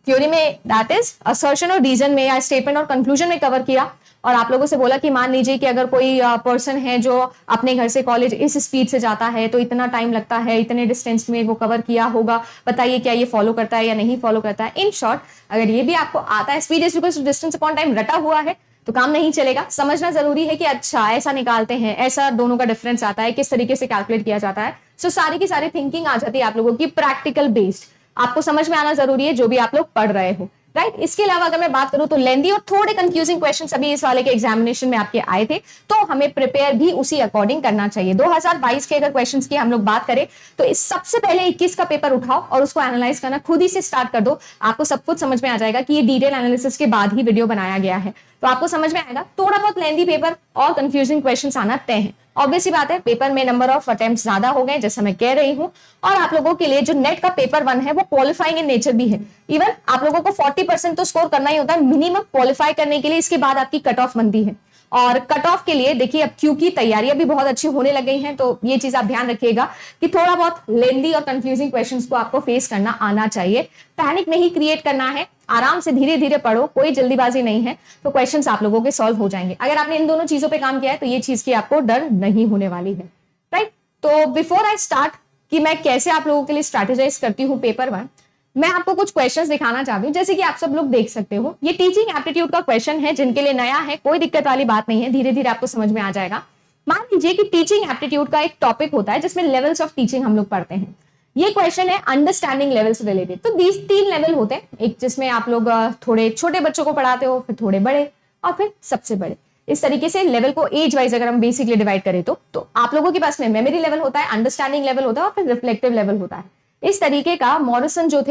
थ्योरी में दैट इज असर्शन और रीजन में, या स्टेटमेंट और कंक्लूजन में कवर किया। और आप लोगों से बोला कि मान लीजिए कि अगर कोई पर्सन है जो अपने घर से कॉलेज इस स्पीड से जाता है तो इतना टाइम लगता है, इतने डिस्टेंस में वो कवर किया होगा, बताइए क्या ये फॉलो करता है या नहीं फॉलो करता है। इन शॉर्ट अगर ये भी आपको आता है, speed is equals to distance upon time रटा हुआ है, तो काम नहीं चलेगा। समझना जरूरी है कि अच्छा ऐसा निकालते हैं, ऐसा दोनों का डिफरेंस आता है, किस तरीके से कैलकुलेट किया जाता है। सो सारी की सारी थिंकिंग आ जाती है आप लोगों की प्रैक्टिकल बेस्ड, आपको समझ में आना जरूरी है जो भी आप लोग पढ़ रहे हो, राइट। इसके अलावा अगर मैं बात करूं तो लेंदी और थोड़े कंफ्यूजिंग क्वेश्चन अभी इस वाले के एग्जामिनेशन में आपके आए थे, तो हमें प्रिपेयर भी उसी अकॉर्डिंग करना चाहिए। 2022 के अगर क्वेश्चंस की हम लोग बात करें तो इस सबसे पहले 21 का पेपर उठाओ और उसको एनालाइज करना खुद ही से स्टार्ट कर दो, आपको सब कुछ समझ में आ जाएगा कि ये डिटेल एनालिसिस के बाद ही वीडियो बनाया गया है, तो आपको समझ में आएगा। थोड़ा बहुत लेंदी पेपर और कंफ्यूजिंग क्वेश्चन आना तय है। ऑब्वियसली बात है, पेपर में नंबर ऑफ अटेम्प्ट ज्यादा हो गए जैसा मैं कह रही हूं, और आप लोगों के लिए जो नेट का पेपर 1 है वो क्वालिफाइंग इन नेचर भी है। इवन आप लोगों को 40% तो स्कोर करना ही होता है मिनिमम क्वालिफाई करने के लिए, इसके बाद आपकी कट ऑफ बनती है। और कट ऑफ के लिए देखिए अब क्योंकि तैयारियां भी बहुत अच्छी होने लग गई हैं, तो ये चीज आप ध्यान रखिएगा कि थोड़ा बहुत लेंदी और कंफ्यूजिंग क्वेश्चंस को आपको फेस करना आना चाहिए। पैनिक नहीं क्रिएट करना है, आराम से धीरे धीरे पढ़ो, कोई जल्दीबाजी नहीं है, तो क्वेश्चंस आप लोगों के सॉल्व हो जाएंगे। अगर आपने इन दोनों चीजों पे काम किया है तो ये चीज की आपको डर नहीं होने वाली है, राइट। तो बिफोर आई स्टार्ट कि मैं कैसे आप लोगों के लिए स्ट्रैटेजाइज करती हूँ पेपर 1, मैं आपको कुछ क्वेश्चंस दिखाना चाहती हूँ, जैसे कि आप सब लोग देख सकते हो, ये टीचिंग एप्टीट्यूड का क्वेश्चन है, जिनके लिए नया है कोई दिक्कत वाली बात नहीं है, धीरे धीरे आपको समझ में आ जाएगा। मान लीजिए कि टीचिंग एप्टीट्यूड का एक टॉपिक होता है जिसमें लेवल्स ऑफ टीचिंग हम लोग पढ़ते हैं। ये क्वेश्चन है अंडरस्टैंडिंग लेवल्स रिलेटेड। तो these 3 लेवल होते हैं, एक जिसमें आप लोग थोड़े छोटे बच्चों को पढ़ाते हो, फिर थोड़े बड़े, और फिर सबसे बड़े। इस तरीके से लेवल को एज वाइज अगर हम बेसिकली डिवाइड करें तो आप लोगों के पास में मेमोरी लेवल होता है, अंडरस्टैंडिंग लेवल होता है, और फिर रिफ्लेक्टिव लेवल होता है। इस तरीके का मॉरिस जो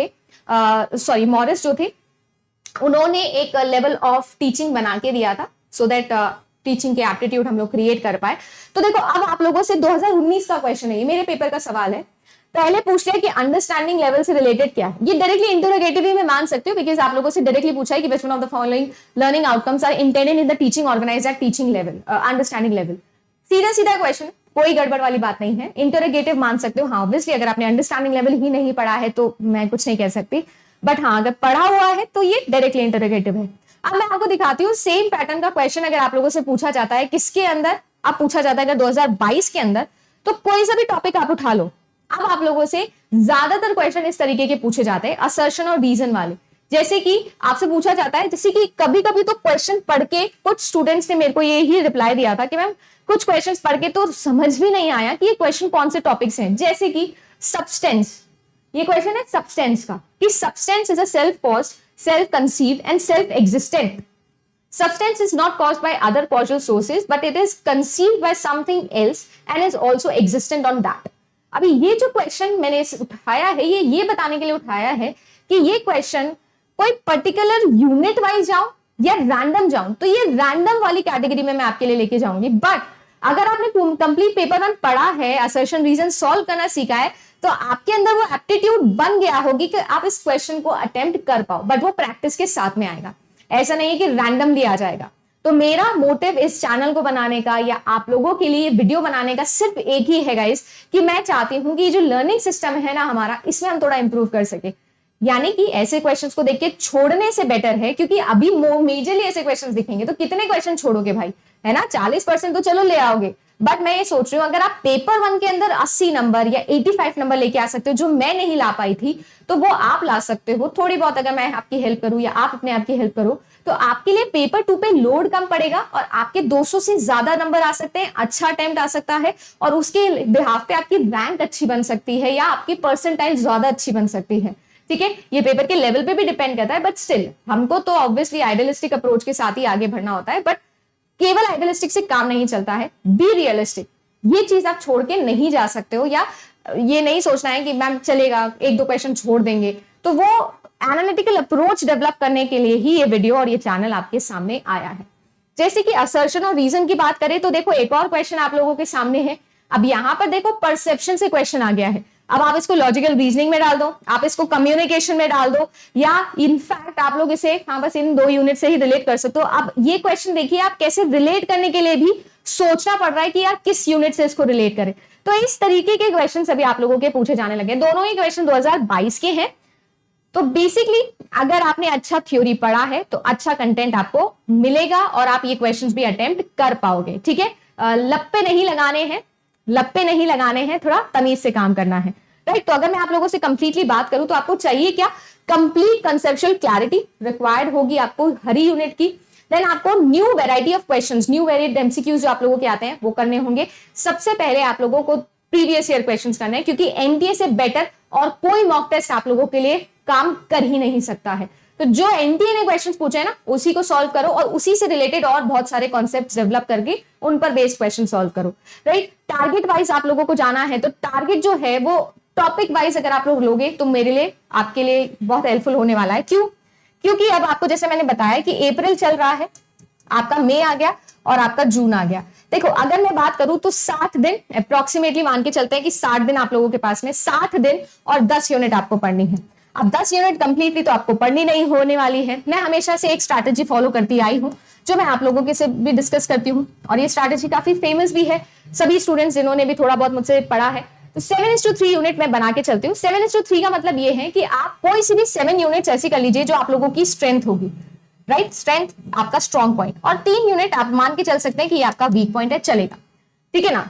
थे उन्होंने एक लेवल ऑफ टीचिंग बना के दिया था, सो दैट टीचिंग के एप्टीट्यूड हम लोग क्रिएट कर पाए। तो देखो, अब आप लोगों से 2019 का क्वेश्चन है, ये मेरे पेपर का सवाल है। पहले पूछ लिया कि अंडरस्टैंडिंग लेवल से रिलेटेड क्या है। ये डायरेक्टली इंटरोगेटिव में मान सकते हो, बिकॉज आप लोगों से डायरेक्टली पूछा है कि which one of the following learning outcomes are intended in the teaching organised at teaching level, understanding level. सीधा सीधा क्वेश्चन, कोई गड़बड़ वाली बात नहीं है, इंटरोगेटिव मान सकते हो। हाँ, ऑब्वियसली अगर आपने अंडरस्टैंडिंग लेवल ही नहीं पढ़ा है तो मैं कुछ नहीं कह सकती, बट हाँ अगर पढ़ा हुआ है तो ये डायरेक्टली इंटरोगेटिव है। अब मैं आपको दिखाती हूँ सेम पैटर्न का क्वेश्चन अगर आप लोगों से पूछा जाता है किसके अंदर, अब पूछा जाता है अगर 2022 के अंदर, तो कोई सा भी टॉपिक आप उठा लो। अब आप लोगों से ज्यादातर क्वेश्चन इस तरीके के पूछे जाते हैं, असर्शन और रीजन वाले। जैसे कि आपसे पूछा जाता है, जैसे कि कभी कभी तो क्वेश्चन पढ़ के कुछ स्टूडेंट्स ने मेरे को ये ही रिप्लाई दिया था कि मैम कुछ क्वेश्चंस पढ़ के तो समझ भी नहीं आया कि ये क्वेश्चन कौन से टॉपिक्स हैं। जैसे कि सब्सटेंस, ये क्वेश्चन है सब्सटेंस का, कि substance is a self caused, self conceived and self existent. Substance is not caused by other causal sources, but it is conceived by something else and is also existent on that. अभी ये जो क्वेश्चन मैंने उठाया है, ये बताने के लिए उठाया है कि ये क्वेश्चन कोई पर्टिकुलर यूनिट वाइज जाऊं या रैंडम जाऊं, तो ये रैंडम वाली कैटेगरी में मैं आपके लिए लेके जाऊंगी। बट अगर आपने कंप्लीट पेपर 1 पढ़ा है, असर्शन रीजन सॉल्व करना सीखा है, तो आपके अंदर वो एप्टीट्यूड बन गया होगी कि आप इस क्वेश्चन को अटेम्प्ट कर पाओ। बट वो प्रैक्टिस के साथ में आएगा, ऐसा नहीं है कि रैंडमली आ जाएगा। तो मेरा मोटिव इस चैनल को बनाने का या आप लोगों के लिए वीडियो बनाने का सिर्फ एक ही है गाइस, कि मैं चाहती हूं कि जो लर्निंग सिस्टम है ना हमारा, इसमें हम थोड़ा इंप्रूव कर सके। यानी कि ऐसे क्वेश्चंस को देख के छोड़ने से बेटर है, क्योंकि अभी मेजरली ऐसे क्वेश्चंस दिखेंगे तो कितने क्वेश्चन छोड़ोगे भाई, है ना। 40% तो चलो ले आओगे, बट मैं ये सोच रही हूँ अगर आप पेपर 1 के अंदर 80 नंबर या 85 नंबर लेके आ सकते हो, जो मैं नहीं ला पाई थी, तो वो आप ला सकते हो। थोड़ी बहुत अगर मैं आपकी हेल्प करूं या आप अपने आप की हेल्प करो, तो आपके लिए पेपर 2 पे लोड कम पड़ेगा और आपके 200 से ज्यादा नंबर आ सकते हैं, अच्छा अटेम्प्ट आ सकता है, और उसके बिहाफ पे आपकी रैंक अच्छी बन सकती है या आपकी परसेंटाइल ज्यादा अच्छी बन सकती है। ठीक है, ये पेपर के लेवल पे भी डिपेंड करता है, बट स्टिल हमको तो ऑब्वियसली आइडियलिस्टिक अप्रोच के साथ ही आगे बढ़ना होता है। बट केवल आइडियलिस्टिक से काम नहीं चलता है, बी रियलिस्टिक। ये चीज आप छोड़ के नहीं जा सकते हो, या ये नहीं सोचना है कि मैम चलेगा 1-2 क्वेश्चन छोड़ देंगे। तो वो एनालिटिकल अप्रोच डेवलप करने के लिए ही ये वीडियो और ये चैनल आपके सामने आया है। जैसे कि असर्शन और रीजन की बात करें तो देखो एक और क्वेश्चन आप लोगों के सामने है। अब यहां पर देखो परसेप्शन से क्वेश्चन आ गया है। अब आप इसको लॉजिकल रीजनिंग में डाल दो, आप इसको कम्युनिकेशन में डाल दो, या इनफैक्ट आप लोग इसे बस इन 2 यूनिट से ही रिलेट कर सकते हो। अब ये क्वेश्चन देखिए, आप कैसे रिलेट करने के लिए भी सोचना पड़ रहा है कि यार किस यूनिट से इसको रिलेट करें। तो इस तरीके के क्वेश्चन अभी आप लोगों के पूछे जाने लगे। दोनों ही क्वेश्चन 2022 के हैं। तो बेसिकली अगर आपने अच्छा थ्योरी पढ़ा है तो अच्छा कंटेंट आपको मिलेगा और आप ये क्वेश्चंस भी अटेम्प्ट कर पाओगे। ठीक है, लप्पे नहीं लगाने हैं, थोड़ा तमीज से काम करना है, राइट। तो अगर मैं आप लोगों से कंप्लीटली बात करूं तो आपको चाहिए क्या, कंप्लीट कंसेप्चुअल क्लैरिटी रिक्वायर्ड होगी आपको हर यूनिट की। देन आपको new variety of questions, new varied MCQs जो आप लोगों के आते हैं वो करने होंगे। सबसे पहले आप लोगों को प्रीवियस ईयर क्वेश्चंस करने हैं, क्योंकि एनटीए से बेटर और कोई मॉक टेस्ट आप लोगों के लिए काम कर ही नहीं सकता है। तो जो एनटीए ने क्वेश्चंस पूछे हैं ना, उसी को सॉल्व करो और उसी से रिलेटेड और बहुत सारे कॉन्सेप्ट्स डेवलप करके उन पर बेस्ड क्वेश्चन सॉल्व करो, राइट। टारगेट वाइज आप लोगों को जाना है, तो टारगेट जो है वो टॉपिक वाइज अगर आप लोग लोगे तो मेरे लिए आपके लिए बहुत हेल्पफुल होने वाला है। क्यों? क्योंकि अब आपको जैसे मैंने बताया कि अप्रैल चल रहा है, आपका मई आ गया और आपका जून आ गया। देखो अगर मैं बात करूं तो 60 दिन अप्रोक्सीमेटली मान के चलते हैं कि 60 दिन आप लोगों के पास में, 60 दिन और 10 यूनिट आपको पढ़नी है। अब 10 यूनिट कंप्लीटली तो आपको पढ़नी नहीं होने वाली है। मैं हमेशा से एक स्ट्रैटेजी फॉलो करती आई हूं जो मैं आप लोगों के से भी डिस्कस करती हूं, और ये स्ट्रैटेजी काफी फेमस भी है। सभी स्टूडेंट्स जिन्होंने भी थोड़ा बहुत मुझसे पढ़ा है, तो 7:3 यूनिट में बना के चलती हूँ। 7:3 का मतलब ये है कि आप कोई सी भी 7 यूनिट्स ऐसी कर लीजिए जो आप लोगों की स्ट्रेंथ होगी, राइट। स्ट्रेंथ आपका स्ट्रॉन्ग पॉइंट, और 3 यूनिट आप मान के चल सकते हैं कि ये आपका वीक पॉइंट है, चलेगा, ठीक है ना।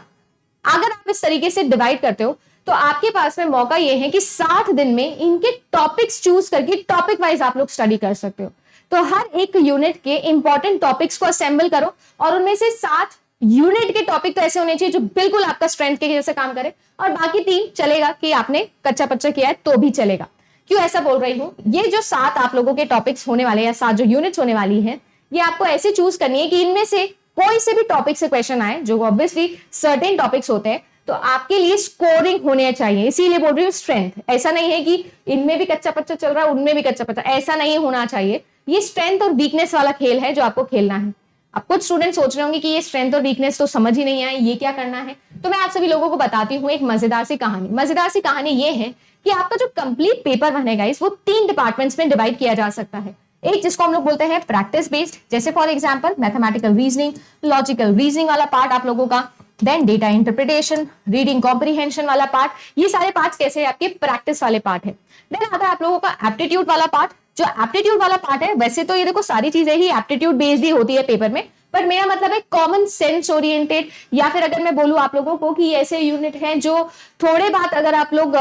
अगर आप इस तरीके से डिवाइड करते हो तो आपके पास में मौका ये है कि 60 दिन में इनके टॉपिक्स चूज करके टॉपिक वाइज आप लोग स्टडी कर सकते हो। तो हर एक यूनिट के इंपॉर्टेंट टॉपिक्स को असेंबल करो और उनमें से 7 यूनिट के टॉपिक तो ऐसे होने चाहिए जो बिल्कुल आपका स्ट्रेंथ के जैसे काम करे, और बाकी 3 चलेगा कि आपने कच्चा पच्चा किया है तो भी चलेगा। क्यों ऐसा बोल रही हूं, ये जो 7 आप लोगों के टॉपिक्स होने वाले या 7 जो यूनिट्स होने वाली है, ये आपको ऐसे चूज करनी है कि इनमें से कोई से भी टॉपिक से क्वेश्चन आए, जो ऑब्वियसली सर्टेन टॉपिक्स होते हैं, तो आपके लिए स्कोरिंग होने चाहिए। इसीलिए बोल रही हूँ स्ट्रेंथ। ऐसा नहीं है कि इनमें भी कच्चा पच्चा चल रहा है उनमें भी कच्चा पच्चा, ऐसा नहीं होना चाहिए। ये स्ट्रेंथ और वीकनेस वाला खेल है जो आपको खेलना है। अब कुछ स्टूडेंट सोच रहे होंगे कि ये स्ट्रेंथ और वीकनेस तो समझ ही नहीं आए, ये क्या करना है। तो मैं आप सभी लोगों को बताती हूँ एक मजेदार सी कहानी। मजेदार सी कहानी ये है कि आपका जो कंप्लीट पेपर बनेगा वो 3 डिपार्टमेंट्स में डिवाइड किया जा सकता है। एक जिसको हम लोग बोलते हैं प्रैक्टिस बेस्ड, जैसे for example mathematical reasoning, logical reasoning वाला पार्ट आप लोगों का, then data interpretation, reading comprehension वाला पार्ट, ये सारे पार्ट्स कैसे आपके प्रैक्टिस वाले पार्ट है। देन आता है आप लोगों का एप्टीट्यूड वाला पार्ट। जो एप्टीट्यूड वाला पार्ट है, वैसे तो ये देखो सारी चीजें ही एप्टीट्यूड बेस्ड ही होती है पेपर में, पर मेरा मतलब है कॉमन सेंस ओरिएंटेड, या फिर अगर मैं बोलूं आप लोगों को कि ऐसे यूनिट हैं जो थोड़े बात अगर आप लोग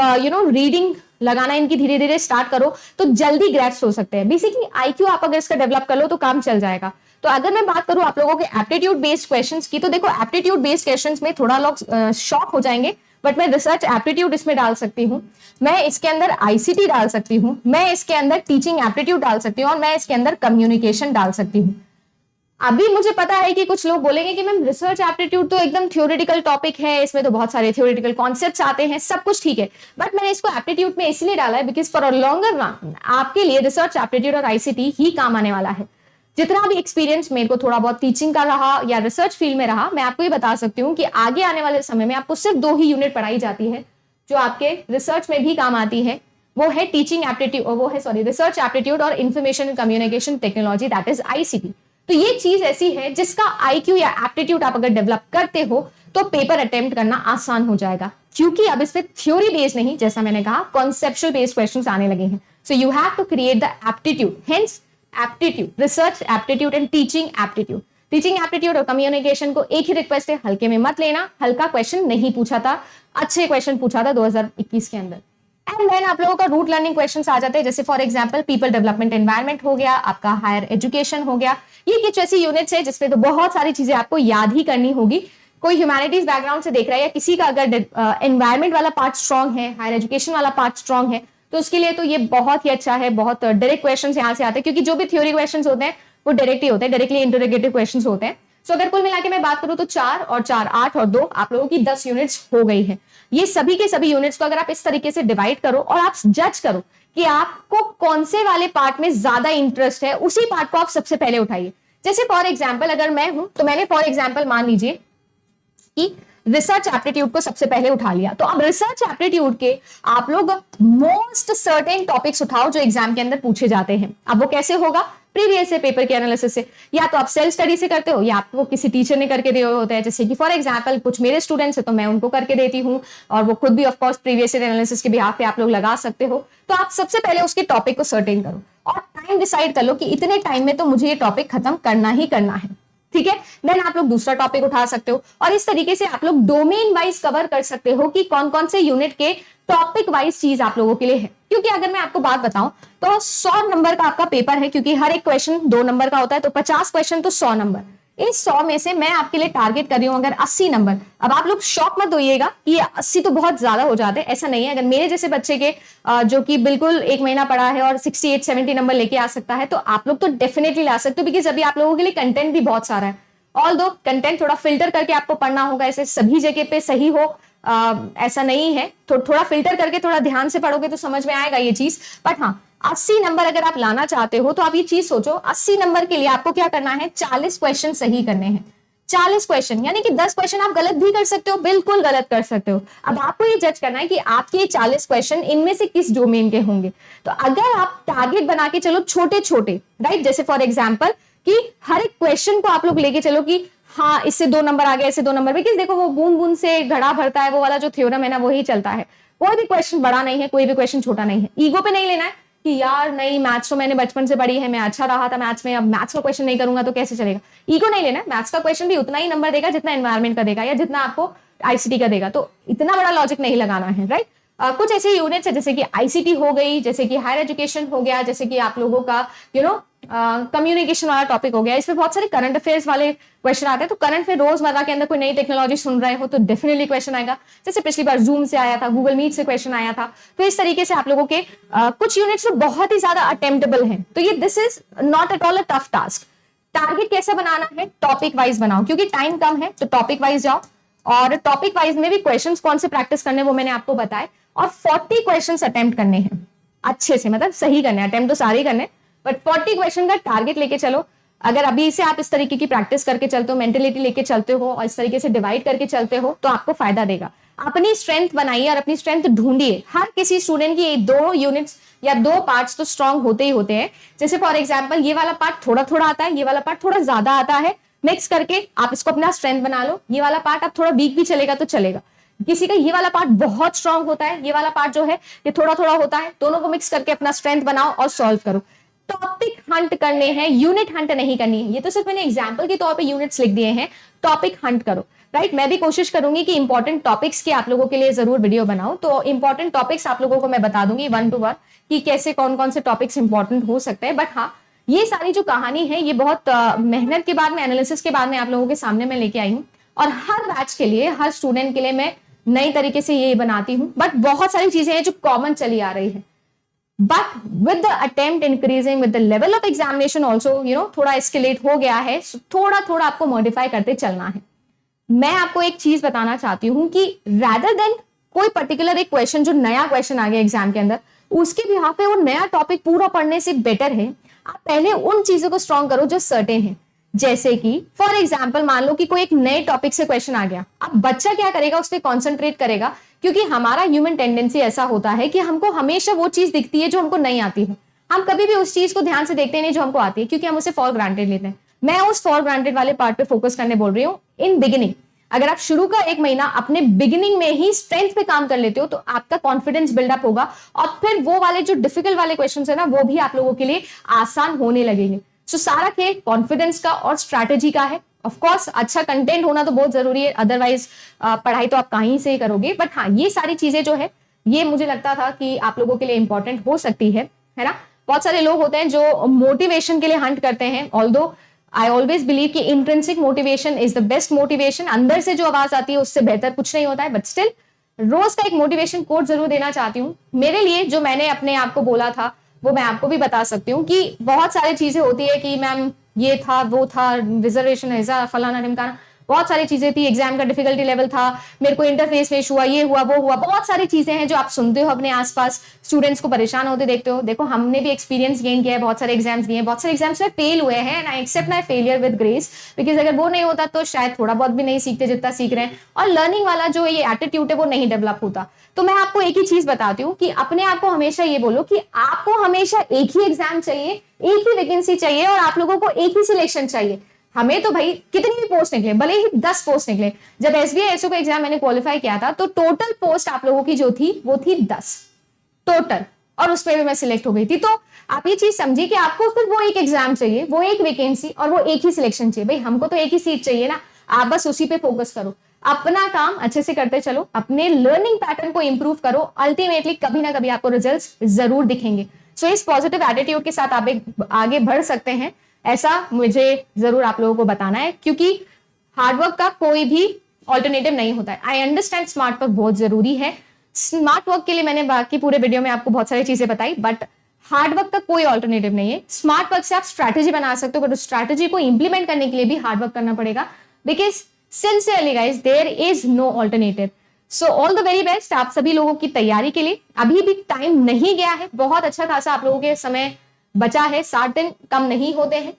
रीडिंग लगाना इनकी धीरे धीरे स्टार्ट करो तो जल्दी ग्रैस्प हो सकते हैं। बेसिकली आईक्यू आप अगर इसका डेवलप कर लो तो काम चल जाएगा। तो अगर मैं बात करूं आप लोगों के एप्टीट्यूड बेस्ड क्वेश्चंस की, तो देखो एप्टीट्यूड बेस्ड क्वेश्चंस में थोड़ा लोग शॉक हो जाएंगे, बट मैं रिसर्च एप्टीट्यूड इसमें डाल सकती हूँ, मैं इसके अंदर आईसीटी डाल सकती हूँ, मैं इसके अंदर टीचिंग एप्टीट्यूड डाल सकती हूँ, और मैं इसके अंदर कम्युनिकेशन डाल सकती हूँ। अभी मुझे पता है कि कुछ लोग बोलेंगे कि मैम रिसर्च एप्टीट्यूड तो एकदम थ्योरेटिकल टॉपिक है, इसमें तो बहुत सारे थ्योरेटिकल कॉन्सेप्ट्स आते हैं, सब कुछ ठीक है, बट मैंने इसको एप्टीट्यूड में इसलिए डाला है because for a longer run आपके लिए रिसर्च एप्टीट्यूड और आईसीटी ही काम आने वाला है। जितना भी एक्सपीरियंस मेरे को थोड़ा बहुत टीचिंग का रहा या रिसर्च फील्ड में रहा, मैं आपको ये बता सकती हूँ कि आगे आने वाले समय में आपको सिर्फ 2 ही यूनिट पढ़ाई जाती है जो आपके रिसर्च में भी काम आती है। वो है टीचिंग एप्टीट्यूड, वो है रिसर्च एप्टीट्यूड और information communication technology, that is ICT. तो ये चीज ऐसी है जिसका आईक्यू या एप्टीट्यूड आप अगर डेवलप करते हो तो पेपर अटेम्प्ट करना आसान हो जाएगा, क्योंकि अब इसमें थ्योरी बेस्ड नहीं, जैसा मैंने कहा कॉन्सेप्चुअल बेस्ड क्वेश्चंस आने लगे हैं। So you have to create the aptitude, hence aptitude, research aptitude and teaching aptitude. Teaching aptitude और कम्युनिकेशन को एक ही रिक्वेस्ट है, हल्के में मत लेना। हल्का क्वेश्चन नहीं पूछा था, अच्छे क्वेश्चन पूछा था 2021 के अंदर। एंड देन आप लोगों का रूट लर्निंग क्वेश्चंस आ जाते हैं, जैसे for example people development environment हो गया, आपका हायर एजुकेशन हो गया। ये कुछ ऐसी यूनिट्स है जिसमें तो बहुत सारी चीजें आपको याद ही करनी होगी। कोई ह्यूमैनिटीज बैकग्राउंड से देख रहा है या किसी का अगर एनवायरनमेंट वाला पार्ट स्ट्रांग है, हायर एजुकेशन वाला पार्ट स्ट्रांग है, तो उसके लिए तो ये बहुत ही अच्छा है। बहुत डायरेक्ट क्वेश्चंस यहाँ से आते हैं, क्योंकि जो भी थ्योरी क्वेश्चंस होते हैं वो डायरेक्ट ही होते हैं, डायरेक्टली इंटरोगेटिव क्वेश्चंस होते हैं। सो अगर कुल मिला के मैं बात करूं तो 4 और 4 8 और 2 आप लोगों की 10 यूनिट्स हो गई है। ये सभी के सभी यूनिट्स को अगर आप इस तरीके से डिवाइड करो और आप जज करो कि आपको कौन से वाले पार्ट में ज्यादा इंटरेस्ट है, उसी पार्ट को आप सबसे पहले उठाइए। जैसे फॉर एग्जाम्पल अगर मैं हूं तो मैंने फॉर एग्जाम्पल मान लीजिए कि रिसर्च एप्टीट्यूड को सबसे पहले उठा लिया, तो अब रिसर्च एप्टीट्यूड के आप लोग मोस्ट सर्टेन टॉपिक्स उठाओ जो एग्जाम के अंदर पूछे जाते हैं। अब वो कैसे होगा, प्रीवियस से पेपर के एनालिसिस से, या तो आप सेल्फ स्टडी से करते हो या आपको किसी टीचर ने करके दिए होते हैं। जैसे कि फॉर एग्जांपल कुछ मेरे स्टूडेंट्स हैं तो मैं उनको करके देती हूँ, और वो खुद भी ऑफ कोर्स प्रीवियस एनालिसिस के बिहाफ पे आप लोग लगा सकते हो। तो आप सबसे पहले उसके टॉपिक को सर्टेन करो और टाइम डिसाइड कर लो कि इतने टाइम में तो मुझे ये टॉपिक खत्म करना ही करना है, ठीक है। देन आप लोग दूसरा टॉपिक उठा सकते हो, और इस तरीके से आप लोग डोमेन वाइज कवर कर सकते हो कि कौन कौन से यूनिट के टॉपिक वाइज चीज आप लोगों के लिए है। क्योंकि अगर मैं आपको बात बताऊं तो 100 नंबर का आपका पेपर है, क्योंकि हर एक क्वेश्चन 2 नंबर का होता है, तो 50 क्वेश्चन तो 100 नंबर। इस 100 में से मैं आपके लिए टारगेट कर रही हूं अगर 80 नंबर। अब आप लोग शॉक मत होइएगा कि ये 80 तो बहुत ज्यादा हो जाते हैं, ऐसा नहीं है। अगर मेरे जैसे बच्चे के जो कि बिल्कुल 1 महीना पढ़ा है और 68-70 नंबर लेके आ सकता है, तो आप लोग तो डेफिनेटली ला सकते हो, बिकॉज अभी आप लोगों के लिए कंटेंट भी बहुत सारा है। ऑल दो कंटेंट थोड़ा फिल्टर करके आपको पढ़ना होगा, ऐसे सभी जगह पे सही हो ऐसा नहीं है। थोड़ा फिल्टर करके थोड़ा ध्यान से पढ़ोगे तो समझ में आएगा ये चीज। बट हाँ, 80 नंबर अगर आप लाना चाहते हो तो आप ये चीज सोचो, 80 नंबर के लिए आपको क्या करना है, 40 क्वेश्चन सही करने हैं। 40 क्वेश्चन यानी कि 10 क्वेश्चन आप गलत भी कर सकते हो, बिल्कुल गलत कर सकते हो। अब आपको ये जज करना है कि आपके 40 क्वेश्चन इनमें से किस डोमेन के होंगे। तो अगर आप टारगेट बना के चलो छोटे छोटे, राइट, जैसे फॉर एग्जाम्पल कि हर एक क्वेश्चन को आप लोग लेके चलो कि हाँ इससे 2 नंबर आ गए, इससे 2 नंबर, बिकॉज देखो वो बूंद बूंद से घड़ा भरता है, वो वाला जो थ्योरम है ना वही चलता है। कोई भी क्वेश्चन बड़ा नहीं है, कोई भी क्वेश्चन छोटा नहीं है। ईगो पे नहीं लेना है कि यार नहीं मैथ्स तो मैंने बचपन से पढ़ी है, मैं अच्छा रहा था मैथ्स में, अब मैथ्स का क्वेश्चन नहीं करूंगा तो कैसे चलेगा। ईगो नहीं लेना है, मैथ्स का क्वेश्चन भी उतना ही नंबर देगा जितना एनवायरमेंट का देगा, या जितना आपको आईसीटी का देगा, तो इतना बड़ा लॉजिक नहीं लगाना है, राइट। कुछ ऐसे यूनिट्स है जैसे कि आईसीटी हो गई, जैसे कि हायर एजुकेशन हो गया, जैसे कि आप लोगों का कम्युनिकेशन वाला टॉपिक हो गया, इसमें बहुत सारे करंट अफेयर्स वाले क्वेश्चन आते हैं। तो करंट में रोजमर्रा के अंदर कोई नई टेक्नोलॉजी सुन रहे हो तो डेफिनेटली क्वेश्चन आएगा। जैसे पिछली बार जूम से आया था, गूगल मीट से क्वेश्चन आया था। तो इस तरीके से आप लोगों के कुछ यूनिट्स में बहुत ही ज्यादा अटेम्प्टेबल है। तो ये this is not at all a tough task. Target कैसे बनाना है, टॉपिक वाइज बनाओ, क्योंकि टाइम कम है तो टॉपिक वाइज जाओ। और टॉपिक वाइज में भी क्वेश्चंस कौन से प्रैक्टिस करने वो मैंने आपको बताए। और 40 क्वेश्चंस अटेम्प्ट करने हैं अच्छे से, मतलब सही करने, अटेम्प्ट तो सारे ही करने, बट 40 क्वेश्चन का टारगेट लेके चलो। अगर अभी से आप इस तरीके की प्रैक्टिस करके चलते हो, मेंटेलिटी लेके चलते हो और इस तरीके से डिवाइड करके चलते हो तो आपको फायदा देगा। अपनी स्ट्रेंथ बनाइए और अपनी स्ट्रेंथ ढूंढिए। हर किसी स्टूडेंट की 2 यूनिट्स या 2 पार्ट्स तो स्ट्रांग होते ही होते हैं। जैसे फॉर एग्जाम्पल ये वाला पार्ट थोड़ा थोड़ा आता है, ये वाला पार्ट थोड़ा ज्यादा आता है, मिक्स करके आप इसको अपना स्ट्रेंथ बना लो। ये वाला पार्ट आप थोड़ा वीक भी चलेगा तो चलेगा। किसी का ये वाला पार्ट बहुत स्ट्रांग होता है, ये वाला पार्ट जो है ये थोड़ा थोड़ा होता है, दोनों को मिक्स करके अपना स्ट्रेंथ बनाओ और सॉल्व करो। टॉपिक हंट करने हैं, यूनिट हंट नहीं करनी है। ये तो सिर्फ मैंने एग्जांपल के तौर पे यूनिट्स लिख दिए हैं, टॉपिक हंट करो, राइट। मैं भी कोशिश करूंगी कि इंपॉर्टेंट टॉपिक्स की आप लोगों के लिए जरूर वीडियो बनाऊं। तो इंपॉर्टेंट टॉपिक्स आप लोगों को मैं बता दूंगी 1 to 1 कि कैसे कौन कौन से टॉपिक्स इंपॉर्टेंट हो सकते हैं। बट हाँ, ये सारी जो कहानी है ये बहुत मेहनत के बाद में, एनालिसिस के बाद में आप लोगों के सामने मैं लेके आई हूँ। और हर बैच के लिए, हर स्टूडेंट के लिए मैं नई तरीके से ये बनाती हूँ। बट बहुत सारी चीजें हैं जो कॉमन चली आ रही है, but with the attempt increasing, with the level of examination also थोड़ा एस्केलेट हो गया है। थोड़ा थोड़ा आपको मॉडिफाई करते चलना है। मैं आपको एक चीज बताना चाहती हूँ कि रैदर देन कोई पर्टिकुलर एक क्वेश्चन, जो नया क्वेश्चन आ गया एग्जाम के अंदर, उसके भी पे वो नया टॉपिक पूरा पढ़ने से बेटर है आप पहले उन चीजों को स्ट्रॉन्ग करो जो सर्टेन है। जैसे कि फॉर एग्जाम्पल मान लो कि कोई एक नए टॉपिक से क्वेश्चन आ गया, अब बच्चा क्या करेगा, उस पर कॉन्सेंट्रेट करेगा। क्योंकि हमारा ह्यूमन टेंडेंसी ऐसा होता है कि हमको हमेशा वो चीज दिखती है जो हमको नहीं आती है। हम कभी भी उस चीज को ध्यान से देखते नहीं जो हमको आती है, क्योंकि हम उसे फॉर ग्रांटेड लेते हैं। मैं उस फॉर ग्रांटेड वाले पार्ट पे फोकस करने बोल रही हूँ इन बिगिनिंग। अगर आप शुरू का 1 महीना अपने बिगिनिंग में ही स्ट्रेंथ पे काम कर लेते हो तो आपका कॉन्फिडेंस बिल्डअप होगा और फिर वो वाले जो डिफिकल्ट वाले क्वेश्चंस है ना, वो भी आप लोगों के लिए आसान होने लगेंगे। सो सारा खेल कॉन्फिडेंस का और स्ट्रैटेजी का है। ऑफ कोर्स अच्छा कंटेंट होना तो बहुत जरूरी है, अदरवाइज पढ़ाई तो आप कहीं से ही करोगे। बट हाँ, ये सारी चीजें जो है ये मुझे लगता था कि आप लोगों के लिए इंपॉर्टेंट हो सकती है ना। बहुत सारे लोग होते हैं जो मोटिवेशन के लिए हंट करते हैं, ऑल्दो आई ऑलवेज बिलीव कि intrinsic motivation is the best motivation. अंदर से जो आवाज आती है उससे बेहतर कुछ नहीं होता है। बट स्टिल रोज का एक मोटिवेशन कोट जरूर देना चाहती हूँ। मेरे लिए जो मैंने अपने आप को बोला था वो मैं आपको भी बता सकती हूँ कि बहुत सारी चीजें होती है कि मैम ये था, वो था, रिजर्वेशन ऐसा, फलाना ढिमकाना, बहुत सारी चीजें थी। एग्जाम का डिफिकल्टी लेवल था, मेरे को इंटरफेस में इशू हुआ, ये हुआ, वो हुआ। बहुत सारी चीजें हैं जो आप सुनते हो अपने आसपास, स्टूडेंट्स को परेशान होते देखते हो। देखो, हमने भी एक्सपीरियंस गेन किया है, बहुत सारे एग्जाम्स दिए हैं, बहुत सारे एग्जाम्स में फेल हुए हैं and I accept my failure with grace, because अगर वो नहीं होता तो शायद थोड़ा बहुत भी नहीं सीखते जितना सीख रहे हैं। और लर्निंग वाला जो ये एटीट्यूड है वो नहीं डेवलप होता। तो मैं आपको एक ही चीज बताती हूँ कि अपने आप को हमेशा ये बोलो कि आपको हमेशा एक ही एग्जाम चाहिए, एक ही वैकेंसी चाहिए और आप लोगों को एक ही सिलेक्शन चाहिए। हमें तो भाई कितनी भी पोस्ट निकले, भले ही 10 पोस्ट निकले। जब एसबीआई एसओ का एग्जाम मैंने क्वालिफाई किया था तो टोटल पोस्ट आप लोगों की जो थी वो थी 10 टोटल, और उस पर भी मैं सिलेक्ट हो गई थी। तो आप ये चीज समझिए कि आपको सिर्फ वो एक एग्जाम चाहिए, वो एक वैकेंसी और वो एक ही सिलेक्शन चाहिए। भाई हमको तो एक ही सीट चाहिए ना, आप बस उसी पे फोकस करो, अपना काम अच्छे से करते चलो, अपने लर्निंग पैटर्न को इंप्रूव करो। अल्टीमेटली कभी ना कभी आपको रिजल्ट्स जरूर दिखेंगे। सो इस पॉजिटिव एटीट्यूड के साथ आप आगे बढ़ सकते हैं, ऐसा मुझे जरूर आप लोगों को बताना है, क्योंकि हार्डवर्क का कोई भी ऑल्टरनेटिव नहीं होता है। आई अंडरस्टैंड स्मार्ट वर्क बहुत जरूरी है, स्मार्ट वर्क के लिए मैंने बाकी पूरे वीडियो में आपको बहुत सारी चीजें बताई, बट हार्डवर्क का कोई ऑल्टरनेटिव नहीं है। स्मार्ट वर्क से आप स्ट्रैटेजी बना सकते हो, बट उस स्ट्रैटेजी को इंप्लीमेंट करने के लिए भी हार्डवर्क करना पड़ेगा, because sincerely guys there is no alternative. So all the very best आप सभी लोगों की तैयारी के लिए। अभी भी टाइम नहीं गया है, बहुत अच्छा खासा आप लोगों के समय बचा है, 60 दिन कम नहीं होते हैं।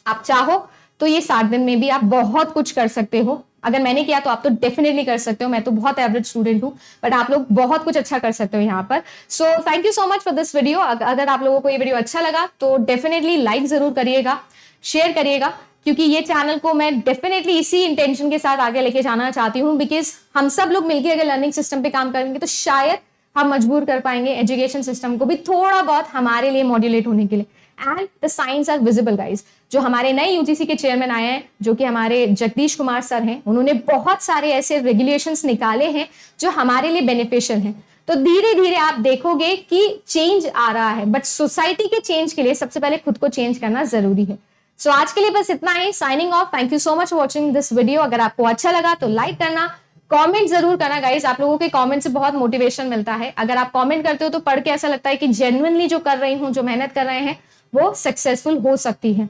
आप चाहो तो ये 60 दिन में भी आप बहुत कुछ कर सकते हो। अगर मैंने किया तो आप तो डेफिनेटली कर सकते हो। मैं तो बहुत एवरेज स्टूडेंट हूं, बट आप लोग बहुत कुछ अच्छा कर सकते हो यहाँ पर। So thank you so much for this video. अगर आप लोगों को ये वीडियो अच्छा लगा तो डेफिनेटली लाइक जरूर करिएगा, शेयर करिएगा, क्योंकि ये चैनल को मैं डेफिनेटली इसी इंटेंशन के साथ आगे लेके जाना चाहती हूँ। बिकॉज हम सब लोग मिलकर अगर लर्निंग सिस्टम पे काम करेंगे तो शायद हम मजबूर कर पाएंगे एजुकेशन सिस्टम को भी थोड़ा बहुत हमारे लिए मॉड्यूलेट होने के लिए। And the science are visible guys. जो हमारे नए यूजीसी के चेयरमैन आए हैं, जो कि हमारे जगदीश कुमार सर हैं, उन्होंने बहुत सारे ऐसे रेगुलेशंस निकाले हैं जो हमारे लिए बेनिफिशियल हैं। तो धीरे धीरे आप देखोगे कि चेंज आ रहा है, बट सोसाइटी के चेंज के लिए सबसे पहले खुद को चेंज करना जरूरी है। सो आज के लिए बस इतना ही, signing off. Thank you so much for watching this video. अगर आपको अच्छा लगा तो लाइक करना, कमेंट जरूर करना गाइज। आप लोगों के कमेंट से बहुत मोटिवेशन मिलता है। अगर आप कमेंट करते हो तो पढ़ के ऐसा लगता है कि जेन्युइनली जो कर रही हूं, जो मेहनत कर रहे हैं, वो सक्सेसफुल हो सकती है।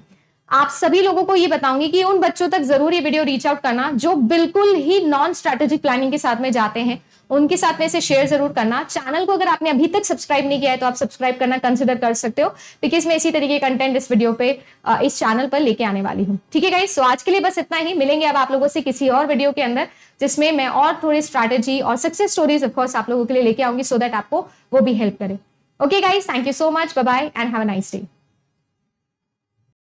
आप सभी लोगों को ये बताऊंगी कि उन बच्चों तक जरूर ये वीडियो रीच आउट करना जो बिल्कुल ही नॉन स्ट्रेटेजिक प्लानिंग के साथ में जाते हैं, उनके साथ में इसे शेयर जरूर करना। चैनल को अगर आपने अभी तक सब्सक्राइब नहीं किया है तो आप सब्सक्राइब करना कंसिडर कर सकते हो, बिकॉज मैं इसी तरीके कंटेंट इस वीडियो पे इस चैनल पर लेके आने वाली हूँ। ठीक है गाइस, सो आज के लिए बस इतना ही। मिलेंगे अब आप लोगों से किसी और वीडियो के अंदर, जिसमें मैं और थोड़ी स्ट्रैटेजी और सक्सेस स्टोरीज ऑफकोर्स आप लोगों के लिए लेके आऊंगी, सो दैट आपको वो भी हेल्प करे। Okay guys, thank you so much, bye bye and have a nice day.